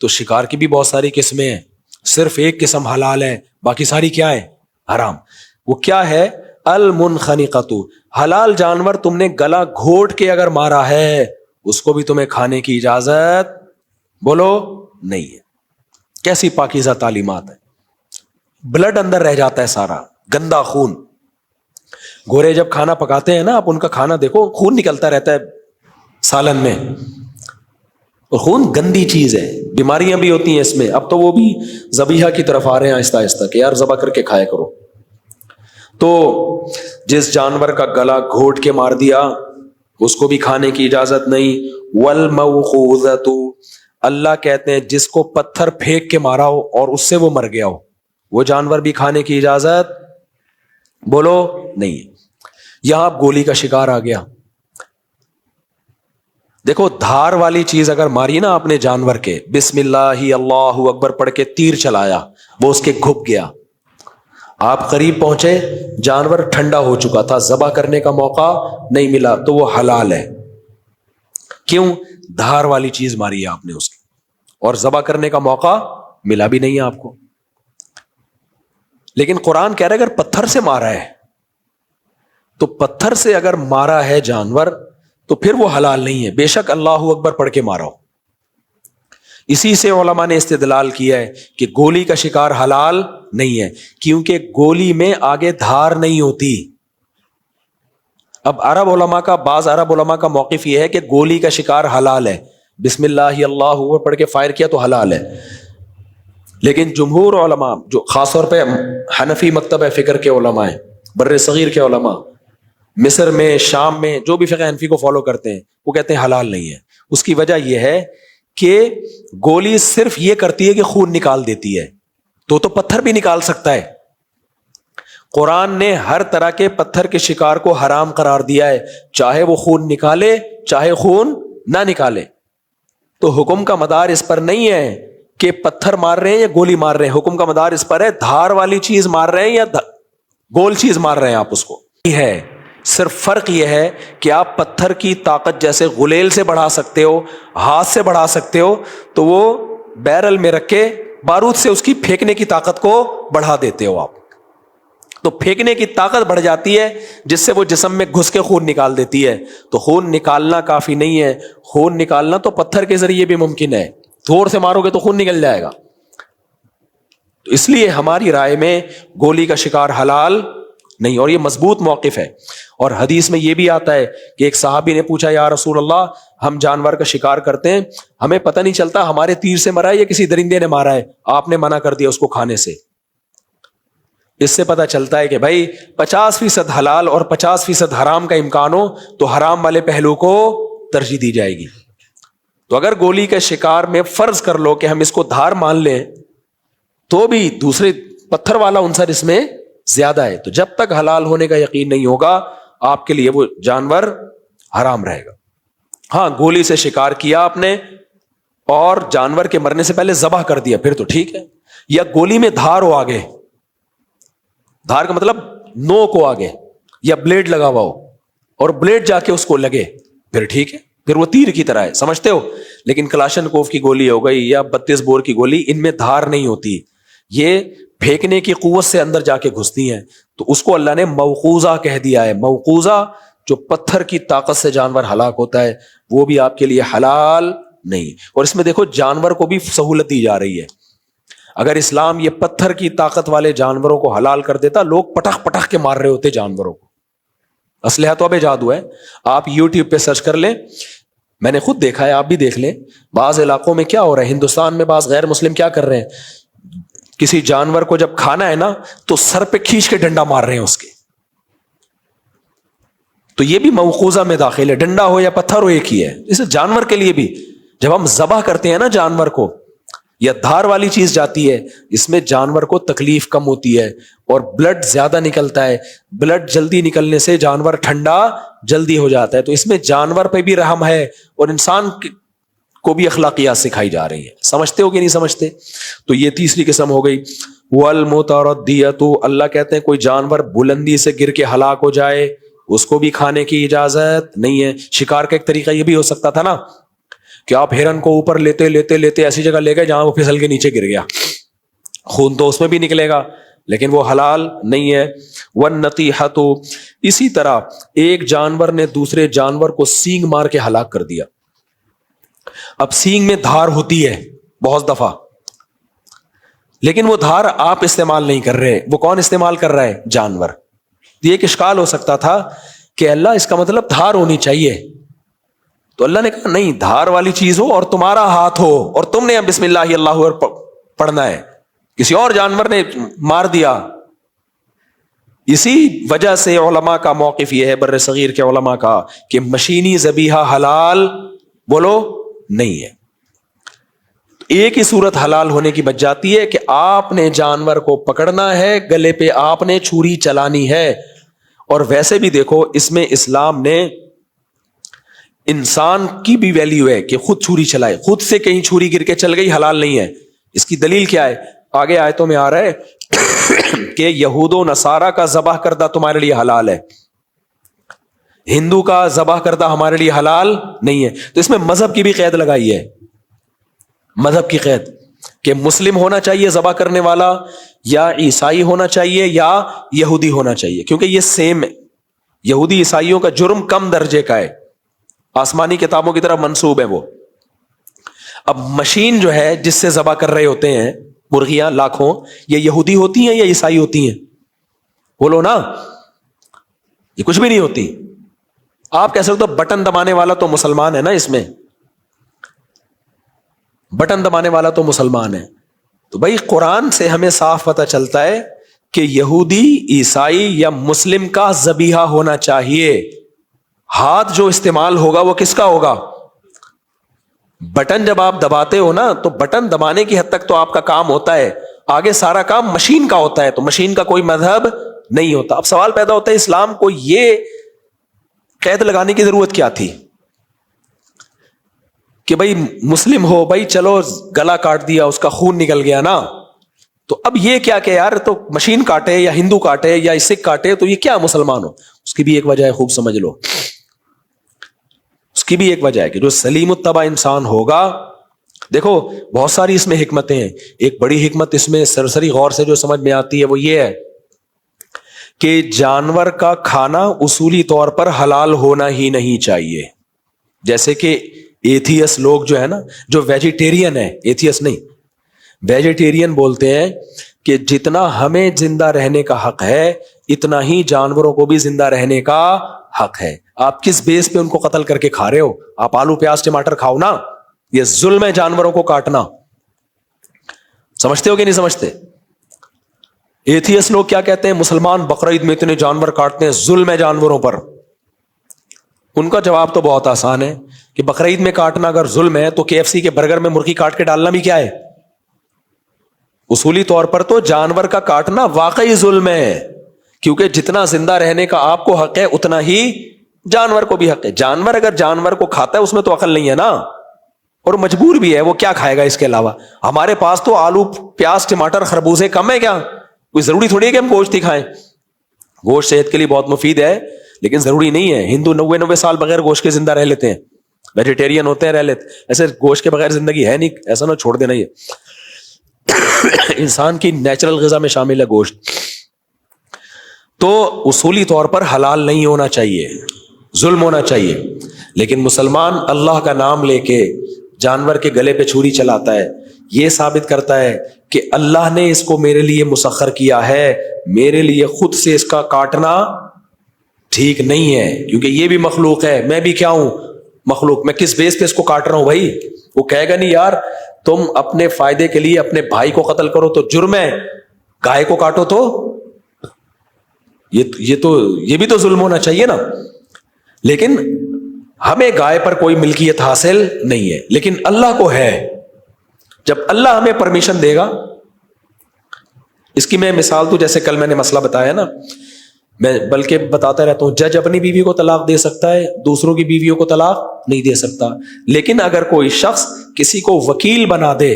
تو شکار کی بھی بہت ساری قسمیں ہیں. صرف ایک قسم حلال ہے، باقی ساری کیا ہے؟ حرام. وہ کیا ہے؟ المنخنقۃ. حلال جانور تم نے گلا گھونٹ کے اگر مارا ہے اس کو بھی تمہیں کھانے کی اجازت بولو نہیں ہے. کیسی پاکیزہ تعلیمات ہے. بلڈ اندر رہ جاتا ہے، سارا گندا خون. گورے جب کھانا پکاتے ہیں نا، آپ ان کا کھانا دیکھو، خون نکلتا رہتا ہے سالن میں. اور خون گندی چیز ہے، بیماریاں بھی ہوتی ہیں اس میں. اب تو وہ بھی ذبیحہ کی طرف آ رہے ہیں آہستہ آہستہ کہ یار ذبح کر کے کھایا کرو. تو جس جانور کا گلا گھونٹ کے مار دیا اس کو بھی کھانے کی اجازت نہیں. والموقوذۃ، اللہ کہتے ہیں جس کو پتھر پھینک کے مارا ہو اور اس سے وہ مر گیا ہو، وہ جانور بھی کھانے کی اجازت بولو نہیں ہے. یہاں اب گولی کا شکار آ گیا. دیکھو دھار والی چیز اگر ماری نا اپنے جانور کے، بسم اللہ اللہ اکبر پڑھ کے تیر چلایا، وہ اس کے گھپ گیا، آپ قریب پہنچے، جانور ٹھنڈا ہو چکا تھا، ذبح کرنے کا موقع نہیں ملا، تو وہ حلال ہے. کیوں؟ دھار والی چیز ماری ہے آپ نے اس کی، اور ذبح کرنے کا موقع ملا بھی نہیں ہے آپ کو. لیکن قرآن کہہ رہا ہے اگر پتھر سے مارا ہے، تو پتھر سے اگر مارا ہے جانور تو پھر وہ حلال نہیں ہے، بے شک اللہ اکبر پڑھ کے مارا ہو. اسی سے علماء نے استدلال کیا ہے کہ گولی کا شکار حلال نہیں ہے، کیونکہ گولی میں آگے دھار نہیں ہوتی. اب بعض عرب علماء کا موقف یہ ہے کہ گولی کا شکار حلال ہے، بسم اللہ اللہ اکبر پڑھ کے فائر کیا تو حلال ہے. لیکن جمہور علماء، جو خاص طور پہ حنفی مکتب فکر کے علماء ہیں، بر صغیر کے علماء، مصر میں، شام میں، جو بھی فقہ حنفی کو فالو کرتے ہیں، وہ کہتے ہیں حلال نہیں ہے. اس کی وجہ یہ ہے کہ گولی صرف یہ کرتی ہے کہ خون نکال دیتی ہے، تو پتھر بھی نکال سکتا ہے. قرآن نے ہر طرح کے پتھر کے شکار کو حرام قرار دیا ہے، چاہے وہ خون نکالے چاہے خون نہ نکالے. تو حکم کا مدار اس پر نہیں ہے کہ پتھر مار رہے ہیں یا گولی مار رہے ہیں، حکم کا مدار اس پر ہے دھار والی چیز مار رہے ہیں یا گول چیز مار رہے ہیں آپ اس کو. یہ ہے صرف فرق یہ ہے کہ آپ پتھر کی طاقت جیسے غلیل سے بڑھا سکتے ہو، ہاتھ سے بڑھا سکتے ہو، تو وہ بیرل میں رکھ کے بارود سے اس کی پھینکنے کی طاقت کو بڑھا دیتے ہو آپ. تو پھینکنے کی طاقت بڑھ جاتی ہے جس سے وہ جسم میں گھس کے خون نکال دیتی ہے. تو خون نکالنا کافی نہیں ہے، خون نکالنا تو پتھر کے ذریعے بھی ممکن ہے، زور سے مارو گے تو خون نکل جائے گا. تو اس لیے ہماری رائے میں گولی کا شکار حلال نہیں، اور یہ مضبوط موقف ہے. اور حدیث میں یہ بھی آتا ہے کہ ایک صحابی نے پوچھا یا رسول اللہ ہم جانور کا شکار کرتے ہیں، ہمیں پتہ نہیں چلتا ہمارے تیر سے مرا ہے یا کسی درندے نے مارا ہے، آپ نے منع کر دیا اس کو کھانے سے. اس سے پتہ چلتا ہے کہ بھائی 50% حلال اور 50% حرام کا امکان ہو تو حرام والے پہلو کو ترجیح دی جائے گی. تو اگر گولی کے شکار میں فرض کر لو کہ ہم اس کو دھار مان لیں تو بھی دوسرے پتھر والا عنصر اس میں زیادہ ہے. تو جب تک حلال ہونے کا یقین نہیں ہوگا آپ کے لیے وہ جانور حرام رہے گا. ہاں گولی سے شکار کیا آپ نے اور جانور کے مرنے سے پہلے ذبح کر دیا پھر تو ٹھیک ہے, یا گولی میں دھار ہو آگے, دھار کا مطلب نوک ہو آگے, یا بلیڈ لگا ہوا ہو اور بلیڈ جا کے اس کو لگے پھر ٹھیک ہے, پھر وہ تیر کی طرح ہے, سمجھتے ہو. لیکن کلاشنکوف کی گولی ہو گئی یا 32 بور کی گولی, ان میں دھار نہیں ہوتی, یہ پھینکنے کی قوت سے اندر جا کے گھستی ہیں, تو اس کو اللہ نے موقوذہ کہہ دیا ہے. موقوذہ جو پتھر کی طاقت سے جانور ہلاک ہوتا ہے وہ بھی آپ کے لیے حلال نہیں. اور اس میں دیکھو جانور کو بھی سہولت دی جا رہی ہے. اگر اسلام یہ پتھر کی طاقت والے جانوروں کو حلال کر دیتا, لوگ پٹخ پٹخ کے مار رہے ہوتے جانوروں کو. اسلحہ تو اب جادو ہے, آپ یوٹیوب پہ سرچ کر لیں, میں نے خود دیکھا ہے, آپ بھی دیکھ لیں. بعض علاقوں میں کیا ہو رہا ہے, ہندوستان میں بعض غیر مسلم کیا کر رہے ہیں, کسی جانور کو جب کھانا ہے نا تو سر پہ کھینچ کے ڈنڈا مار رہے ہیں اس کے. تو یہ بھی موقوذہ میں داخل ہے, ڈنڈا ہو یا پتھر ہو ایک ہی ہے. اس جانور کے لیے بھی جب ہم ذبح کرتے ہیں نا جانور کو, یا دھار والی چیز جاتی ہے, اس میں جانور کو تکلیف کم ہوتی ہے اور بلڈ زیادہ نکلتا ہے. بلڈ جلدی نکلنے سے جانور ٹھنڈا جلدی ہو جاتا ہے. تو اس میں جانور پہ بھی رحم ہے اور انسان کو بھی اخلاقیات سکھائی جا رہی ہیں. سمجھتے ہو کہ نہیں سمجھتے؟ تو یہ تیسری قسم ہو گئی. والمتردیۃ, اللہ کہتے ہیں کوئی جانور بلندی سے گر کے ہلاک ہو جائے اس کو بھی کھانے کی اجازت نہیں ہے. شکار کا ایک طریقہ یہ بھی ہو سکتا تھا نا کہ آپ ہرن کو اوپر لیتے لیتے لیتے ایسی جگہ لے گئے جہاں وہ پھسل کے نیچے گر گیا, خون تو اس میں بھی نکلے گا لیکن وہ حلال نہیں ہے. والنطیحۃ, اسی طرح ایک جانور نے دوسرے جانور کو سینگ مار کے ہلاک کر دیا. اب سینگ میں دھار ہوتی ہے بہت دفعہ, لیکن وہ دھار آپ استعمال نہیں کر رہے, وہ کون استعمال کر رہا ہے؟ جانور. یہ ایک اشکال ہو سکتا تھا کہ اللہ اس کا مطلب دھار ہونی چاہیے, تو اللہ نے کہا نہیں, دھار والی چیز ہو اور تمہارا ہاتھ ہو اور تم نے بسم اللہ اللہ پڑھنا ہے, کسی اور جانور نے مار دیا. اسی وجہ سے علماء کا موقف یہ ہے, بر صغیر کے علماء کا, کہ مشینی ذبیحہ حلال بولو نہیں ہے. ایک ہی صورت حلال ہونے کی بچ جاتی ہے کہ آپ نے جانور کو پکڑنا ہے, گلے پہ آپ نے چھری چلانی ہے. اور ویسے بھی دیکھو اس میں اسلام نے انسان کی بھی ویلیو ہے کہ خود چھری چلائے. خود سے کہیں چھری گر کے چل گئی حلال نہیں ہے. اس کی دلیل کیا ہے؟ آگے آیتوں میں آ رہا ہے کہ یہود و نصارہ کا ذبح کردہ تمہارے لیے حلال ہے, ہندو کا ذبح کردہ ہمارے لیے حلال نہیں ہے. تو اس میں مذہب کی بھی قید لگائی ہے, مذہب کی قید, کہ مسلم ہونا چاہیے ذبح کرنے والا, یا عیسائی ہونا چاہیے, یا یہودی ہونا چاہیے, کیونکہ یہ سیم ہے. یہودی عیسائیوں کا جرم کم درجے کا ہے, آسمانی کتابوں کی طرف منسوب ہے وہ. اب مشین جو ہے جس سے ذبح کر رہے ہوتے ہیں مرغیاں لاکھوں, یہ یہودی ہوتی ہیں یا عیسائی ہوتی ہیں؟ بولو نا, یہ کچھ بھی نہیں ہوتی. آپ کہہ سکتے ہو بٹن دبانے والا تو مسلمان ہے نا, اس میں بٹن دبانے والا تو مسلمان ہے. تو بھائی قرآن سے ہمیں صاف پتہ چلتا ہے کہ یہودی, عیسائی یا مسلم کا ذبیحہ ہونا چاہیے. ہاتھ جو استعمال ہوگا وہ کس کا ہوگا؟ بٹن جب آپ دباتے ہو نا تو بٹن دبانے کی حد تک تو آپ کا کام ہوتا ہے, آگے سارا کام مشین کا ہوتا ہے. تو مشین کا کوئی مذہب نہیں ہوتا. اب سوال پیدا ہوتا ہے اسلام کو یہ قید لگانے کی ضرورت کیا تھی کہ بھائی مسلم ہو, بھائی چلو گلا کاٹ دیا, اس کا خون نکل گیا نا, تو اب یہ کیا کہ یار تو مشین کاٹے یا ہندو کاٹے یا سکھ کاٹے تو یہ کیا مسلمان ہو؟ اس کی بھی ایک وجہ ہے, خوب سمجھ لو. اس کی بھی ایک وجہ ہے کہ جو سلیم الطبع انسان ہوگا, دیکھو بہت ساری اس میں حکمتیں ہیں. ایک بڑی حکمت اس میں سرسری غور سے جو سمجھ میں آتی ہے وہ یہ ہے کہ جانور کا کھانا اصولی طور پر حلال ہونا ہی نہیں چاہیے. جیسے کہ ایتھیس لوگ جو ہے نا, جو ویجیٹیرین ہے, ایتھیس نہیں ویجیٹیرین بولتے ہیں کہ جتنا ہمیں زندہ رہنے کا حق ہے اتنا ہی جانوروں کو بھی زندہ رہنے کا حق ہے. آپ کس بیس پہ ان کو قتل کر کے کھا رہے ہو؟ آپ آلو پیاز ٹماٹر کھاؤ نا, یہ ظلم ہے جانوروں کو کاٹنا. سمجھتے ہو کہ نہیں سمجھتے؟ ایتھیس لوگ کیا کہتے ہیں؟ مسلمان بقرعید میں اتنے جانور کاٹتے ہیں, ظلم ہے جانوروں پر. ان کا جواب تو بہت آسان ہے کہ بقرعید میں کاٹنا اگر ظلم ہے تو KFC کے برگر میں مرغی کاٹ کے ڈالنا بھی کیا ہے؟ اصولی طور پر تو جانور کا کاٹنا واقعی ظلم ہے. کیونکہ جتنا زندہ رہنے کا آپ کو حق ہے اتنا ہی جانور کو بھی حق ہے. جانور اگر جانور کو کھاتا ہے اس میں تو عقل نہیں ہے نا, اور مجبور بھی ہے, وہ کیا کھائے گا اس کے علاوہ؟ ہمارے پاس تو آلو پیاز ٹماٹر خربوزے کم ہے کیا؟ کوئی ضروری تھوڑی ہے کہ ہم گوشت ہی کھائیں. گوشت صحت کے لیے بہت مفید ہے لیکن ضروری نہیں ہے. ہندو 90 سال بغیر گوشت کے زندہ رہ لیتے ہیں, ویجیٹیرین ہوتے ہیں رہ لیتے. ایسے گوشت کے بغیر زندگی ہے نہیں, ایسا نہ چھوڑ دینا. یہ انسان کی نیچرل غذا میں شامل ہے گوشت. تو اصولی طور پر حلال نہیں ہونا چاہیے, ظلم ہونا چاہیے. لیکن مسلمان اللہ کا نام لے کے جانور کے گلے پہ چھری چلاتا ہے, یہ ثابت کرتا ہے کہ اللہ نے اس کو میرے لیے مسخر کیا ہے, میرے لیے خود سے اس کا کاٹنا ٹھیک نہیں ہے, کیونکہ یہ بھی مخلوق ہے, میں بھی کیا ہوں, مخلوق. میں کس بیس پہ اس کو کاٹ رہا ہوں بھائی؟ وہ کہے گا نہیں یار تم اپنے فائدے کے لیے اپنے بھائی کو قتل کرو تو جرم ہے, گائے کو کاٹو تو یہ بھی تو ظلم ہونا چاہیے نا. لیکن ہمیں گائے پر کوئی ملکیت حاصل نہیں ہے, لیکن اللہ کو ہے. جب اللہ ہمیں پرمیشن دے گا, اس کی میں مثال تو جیسے کل میں نے مسئلہ بتایا نا, میں بلکہ بتاتا رہتا ہوں, جج اپنی بیوی کو طلاق دے سکتا ہے, دوسروں کی بیویوں کو طلاق نہیں دے سکتا. لیکن اگر کوئی شخص کسی کو وکیل بنا دے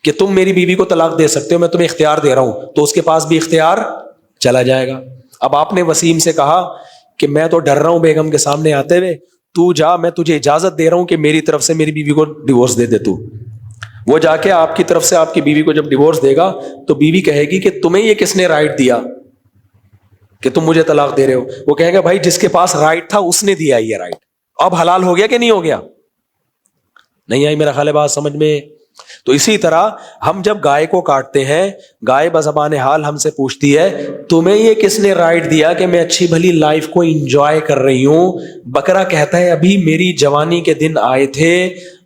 کہ تم میری بیوی کو طلاق دے سکتے ہو, میں تمہیں اختیار دے رہا ہوں, تو اس کے پاس بھی اختیار چلا جائے گا. اب آپ نے وسیم سے کہا کہ میں تو ڈر رہا ہوں بیگم کے سامنے آتے ہوئے, تو جا, میں تجھے اجازت دے رہا ہوں کہ میری طرف سے میری بیوی کو ڈیورس دے دے. تو وہ جا کے آپ کی طرف سے آپ کی بیوی کو جب ڈیورس دے گا تو بیوی کہے گی کہ تمہیں یہ کس نے رائٹ دیا کہ تم مجھے طلاق دے رہے ہو؟ وہ کہے گا بھائی جس کے پاس رائٹ تھا اس نے دیا یہ رائٹ. اب حلال ہو گیا کہ نہیں ہو گیا؟ نہیں آئی میرا خیال ہے بات سمجھ میں. تو اسی طرح ہم جب گائے کو کاٹتے ہیں, گائے بزبان حال ہم سے پوچھتی ہے تمہیں یہ کس نے رائٹ دیا کہ میں اچھی بھلی لائف کو انجوائے کر رہی ہوں؟ بکرا کہتا ہے ابھی میری جوانی کے دن آئے تھے,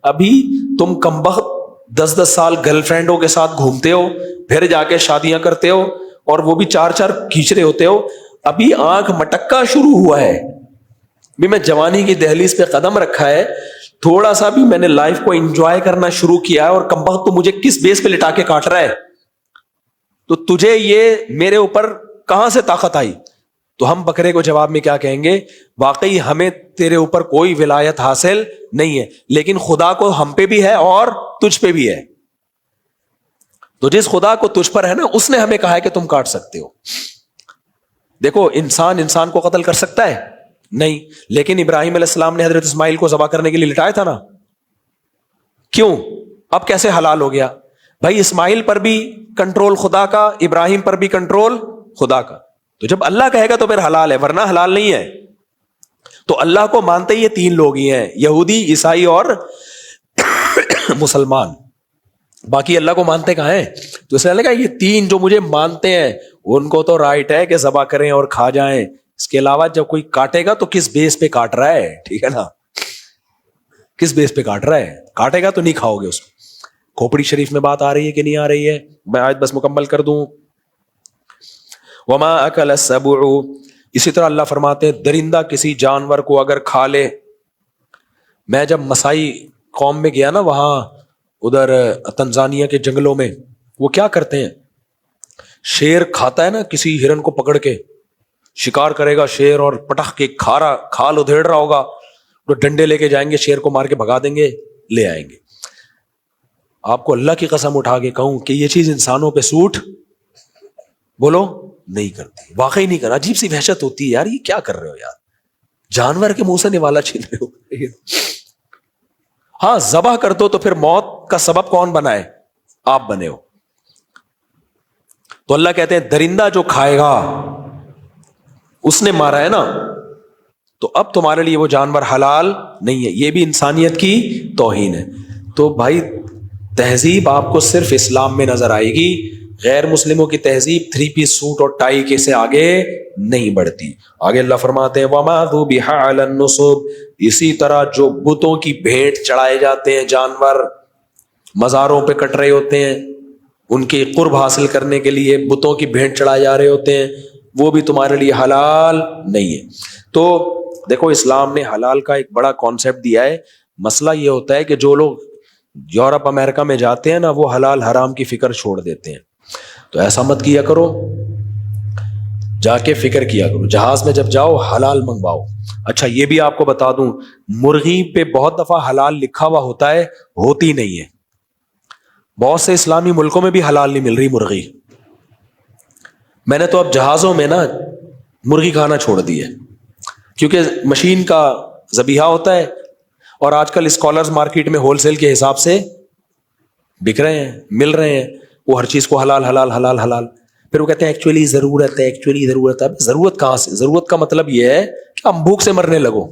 ابھی تم کمبخت 10 سال گرل فرینڈوں کے ساتھ گھومتے ہو, پھر جا کے شادیاں کرتے ہو, اور وہ بھی 4 کھینچ رہے ہوتے ہو. ابھی آنکھ مٹکا شروع ہوا ہے, بھی میں جوانی کی دہلیز پہ قدم رکھا ہے, تھوڑا سا بھی میں نے لائف کو انجوائے کرنا شروع کیا ہے, اور کمبخت تو مجھے کس بیس پہ لٹا کے کاٹ رہا ہے, تو تجھے یہ میرے اوپر کہاں سے طاقت آئی؟ تو ہم بکرے کو جواب میں کیا کہیں گے؟ واقعی ہمیں تیرے اوپر کوئی ولایت حاصل نہیں ہے, لیکن خدا کو ہم پہ بھی ہے اور تجھ پہ بھی ہے. تو جس خدا کو تجھ پر ہے نا, اس نے ہمیں کہا ہے کہ تم کاٹ سکتے ہو. دیکھو انسان کو قتل کر سکتا ہے نہیں, لیکن ابراہیم علیہ السلام نے حضرت اسماعیل کو ذبح کرنے کے لیے لٹایا تھا نا. کیوں؟ اب کیسے حلال ہو گیا بھائی؟ اسماعیل پر بھی کنٹرول خدا کا, ابراہیم پر بھی کنٹرول خدا کا. تو جب اللہ کہے گا تو پھر حلال ہے, ورنہ حلال نہیں ہے. تو اللہ کو مانتے یہ 3 لوگ ہی ہیں, یہودی, عیسائی اور مسلمان. باقی اللہ کو مانتے کہاں ہیں؟ تو اس نے کہا یہ 3 جو مجھے مانتے ہیں ان کو تو رائٹ ہے کہ ذبح کریں اور کھا جائیں. اس کے علاوہ جب کوئی کاٹے گا تو کس بیس پہ کاٹ رہا ہے؟ ٹھیک ہے نا, کس بیس پہ کاٹ رہا ہے؟ کاٹے گا تو نہیں کھاؤ گے اس کو. کھوپڑی شریف میں بات آ رہی ہے کہ نہیں آ رہی ہے؟ میں آج بس مکمل کر دوں. وما اکل السبع, اسی طرح اللہ فرماتے ہیں درندہ کسی جانور کو اگر کھا لے. میں جب مسائی قوم میں گیا نا, وہاں ادھر تنزانیہ کے جنگلوں میں, وہ کیا کرتے ہیں, شیر کھاتا ہے نا کسی ہرن کو پکڑ کے, شکار کرے گا شیر اور پٹخ کے کھال ادھیڑ رہا ہوگا, تو ڈنڈے لے کے جائیں گے, شیر کو مار کے بھگا دیں گے, لے آئیں گے. آپ کو اللہ کی قسم اٹھا کے کہوں کہ یہ چیز انسانوں پہ سوٹ بولو نہیں کرتی, واقعی نہیں کرنا. عجیب سی وحشت ہوتی ہے یار, یہ کیا کر رہے ہو یار, جانور کے منہ سے نوالا چھین رہے ہو. ہاں ذبح کر دو تو پھر موت کا سبب کون بنائے؟ آپ بنے ہو. تو اللہ کہتے ہیں درندہ جو کھائے گا اس نے مارا ہے نا, تو اب تمہارے لیے وہ جانور حلال نہیں ہے. یہ بھی انسانیت کی توہین ہے. تو بھائی تہذیب آپ کو صرف اسلام میں نظر آئے گی, غیر مسلموں کی تہذیب 3 پیس سوٹ اور ٹائی کے سے آگے نہیں بڑھتی. آگے اللہ فرماتے ہیں وما ذبح علی النصب, اسی طرح جو بتوں کی بھیٹ چڑھائے جاتے ہیں, جانور مزاروں پہ کٹ رہے ہوتے ہیں, ان کی قرب حاصل کرنے کے لیے بتوں کی بھیٹ چڑھائے جا رہے ہوتے ہیں, وہ بھی تمہارے لیے حلال نہیں ہے. تو دیکھو اسلام نے حلال کا ایک بڑا کانسیپٹ دیا ہے. مسئلہ یہ ہوتا ہے کہ جو لوگ یورپ امریکہ میں جاتے ہیں نا, وہ حلال حرام کی فکر چھوڑ دیتے ہیں. تو ایسا مت کیا کرو. جا کے فکر کیا کرو, جہاز میں جب جاؤ حلال منگواؤ. اچھا یہ بھی آپ کو بتا دوں, مرغی پہ بہت دفعہ حلال لکھا ہوا ہوتا ہے, ہوتی نہیں ہے. بہت سے اسلامی ملکوں میں بھی حلال نہیں مل رہی مرغی. میں نے تو اب جہازوں میں نا مرغی کھانا چھوڑ دی ہے, کیونکہ مشین کا ذبیحہ ہوتا ہے, اور آج کل اسکالرز مارکیٹ میں ہول سیل کے حساب سے بک رہے ہیں, مل رہے ہیں, وہ ہر چیز کو حلال حلال حلال حلال. پھر وہ کہتے ہیں ایکچولی ضرورت ہے, ایکچولی ضرورت ہے. ضرورت کہاں سے؟ ضرورت کا مطلب یہ ہے کہ ہم بھوک سے مرنے لگو.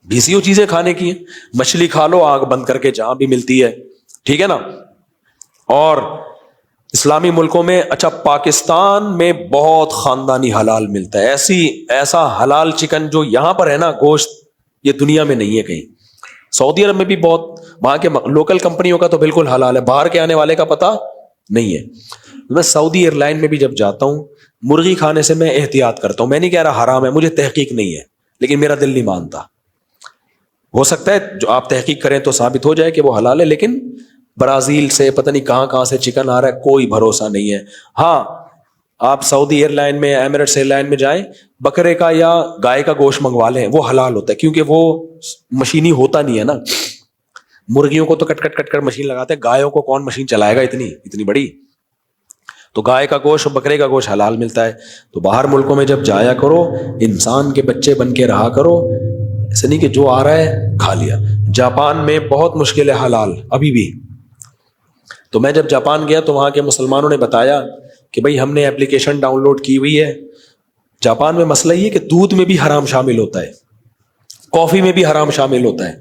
بھیسیوں چیزیں کھانے کی ہیں, مچھلی کھا لو آگ بند کر کے جہاں بھی ملتی ہے, ٹھیک ہے نا. اور اسلامی ملکوں میں, اچھا پاکستان میں بہت خاندانی حلال ملتا ہے. ایسا حلال چکن جو یہاں پر ہے نا, گوشت, یہ دنیا میں نہیں ہے کہیں. سعودی عرب میں بھی بہت, وہاں کے لوکل کمپنیوں کا تو بالکل حلال ہے, باہر کے آنے والے کا پتہ نہیں ہے. میں سعودی ایئر لائن میں بھی جب جاتا ہوں, مرغی کھانے سے میں احتیاط کرتا ہوں. میں نہیں کہہ رہا حرام ہے, مجھے تحقیق نہیں ہے, لیکن میرا دل نہیں مانتا. ہو سکتا ہے جو آپ تحقیق کریں تو ثابت ہو جائے کہ وہ حلال ہے, لیکن برازیل سے پتہ نہیں کہاں سے چکن آ رہا ہے, کوئی بھروسہ نہیں ہے. ہاں آپ سعودی ایئر لائن میں, ایمریٹس ایئر لائن میں جائیں, بکرے کا یا گائے کا گوشت منگوا لیں, وہ حلال ہوتا ہے, کیونکہ وہ مشینی ہوتا نہیں ہے نا. مرغیوں کو تو کٹ کٹ کر مشین لگاتے ہیں, گایوں کو کون مشین چلائے گا اتنی بڑی. تو گائے کا گوشت اور بکرے کا گوشت حلال ملتا ہے. تو باہر ملکوں میں جب جایا کرو, انسان کے بچے بن کے رہا کرو, ایسا نہیں کہ جو آ رہا ہے کھا لیا. جاپان میں بہت مشکل ہے حلال ابھی بھی. تو میں جب جاپان گیا تو وہاں کے مسلمانوں نے بتایا کہ بھائی ہم نے اپلیکیشن ڈاؤن لوڈ کی ہوئی ہے. جاپان میں مسئلہ یہ کہ دودھ میں بھی حرام شامل ہوتا ہے, کافی میں بھی حرام شامل ہوتا ہے.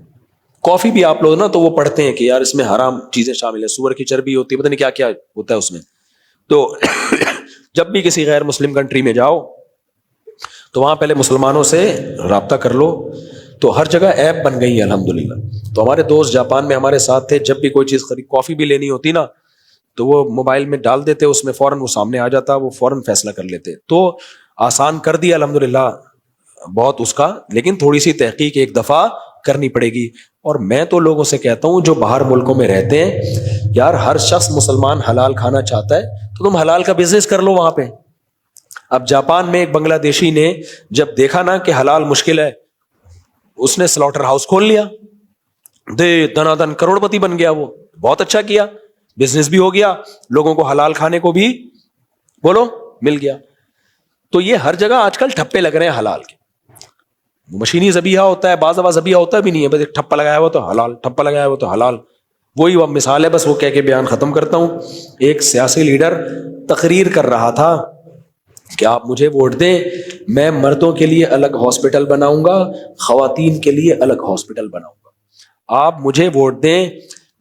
کافی بھی آپ لوگ نا تو وہ پڑھتے ہیں کہ یار اس میں حرام چیزیں شامل ہیں, سور کی چربی ہوتی ہے, پتہ نہیں کیا کیا ہوتا ہے اس میں. تو جب بھی کسی غیر مسلم کنٹری میں جاؤ تو وہاں پہلے مسلمانوں سے رابطہ کر لو. تو ہر جگہ ایپ بن گئی ہے الحمدللہ. تو ہمارے دوست جاپان میں ہمارے ساتھ تھے, جب بھی کوئی چیز خرید, کافی بھی لینی ہوتی نا, تو وہ موبائل میں ڈال دیتے, اس میں فوراً وہ سامنے آ جاتا, وہ فوراً فیصلہ کر لیتے. تو آسان کر دیا الحمدللہ بہت اس کا, لیکن تھوڑی سی تحقیق ایک دفعہ کرنی پڑے گی. اور میں تو لوگوں سے کہتا ہوں جو باہر ملکوں میں رہتے ہیں, یار ہر شخص مسلمان حلال کھانا چاہتا ہے تو تم حلال کا بزنس کر لو وہاں پہ. اب جاپان میں ایک بنگلہ دیشی نے جب دیکھا نا کہ حلال مشکل ہے, اس نے سلاٹر ہاؤس کھول لیا, دنا دن کروڑ پتی بن گیا. وہ بہت اچھا کیا, بزنس بھی ہو گیا, لوگوں کو حلال کھانے کو بھی بولو مل گیا. تو یہ ہر جگہ آج کل ٹھپے لگ رہے ہیں حلال کے. مشینی ذبیحہ ہوتا ہے, بعض دفعہ ذبیحہ ہوتا بھی نہیں ہے, بس ایک ٹھپا لگایا ہوا تو حلال, ٹھپا لگایا ہوا تو حلال. وہی وہ مثال ہے, بس وہ کہہ کے بیان ختم کرتا ہوں. ایک سیاسی لیڈر تقریر کر رہا تھا کہ آپ مجھے ووٹ دیں, میں مردوں کے لیے الگ ہاسپٹل بناؤں گا, خواتین کے لیے الگ ہاسپٹل بناؤں گا. آپ مجھے ووٹ دیں,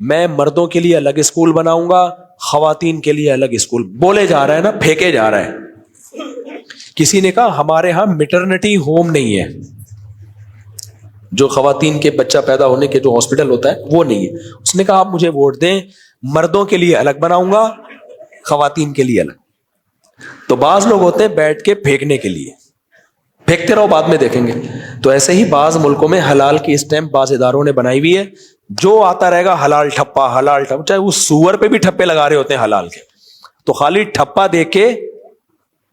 میں مردوں کے لیے الگ اسکول بناؤں گا, خواتین کے لیے الگ اسکول. بولے جا رہا ہے نا, پھینکے جا رہا ہے. کسی نے کہا ہمارے ہاں میٹرنٹی ہوم نہیں ہے, جو خواتین کے بچہ پیدا ہونے کے جو ہاسپٹل ہوتا ہے وہ نہیں ہے. اس نے کہا آپ مجھے ووٹ دیں, مردوں کے لیے الگ بناؤں گا, خواتین کے لیے الگ. تو بعض لوگ ہوتے ہیں بیٹھ کے پھینکنے کے لیے, پھینکتے رہو بعد میں دیکھیں گے. تو ایسے ہی بعض ملکوں میں حلال کی اسٹیمپ بعض اداروں نے بنائی ہوئی ہے, جو آتا رہے گا حلال ٹھپا حلال ٹھپا, چاہے وہ سور پہ بھی ٹھپے لگا رہے ہوتے ہیں حلال کے. تو خالی ٹھپا دیکھ کے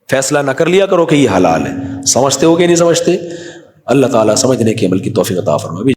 فیصلہ نہ کر لیا کرو کہ یہ حلال ہے. سمجھتے ہو کہ نہیں سمجھتے؟ اللہ تعالیٰ سمجھنے کے عمل کی توفیق عطا فرمائے.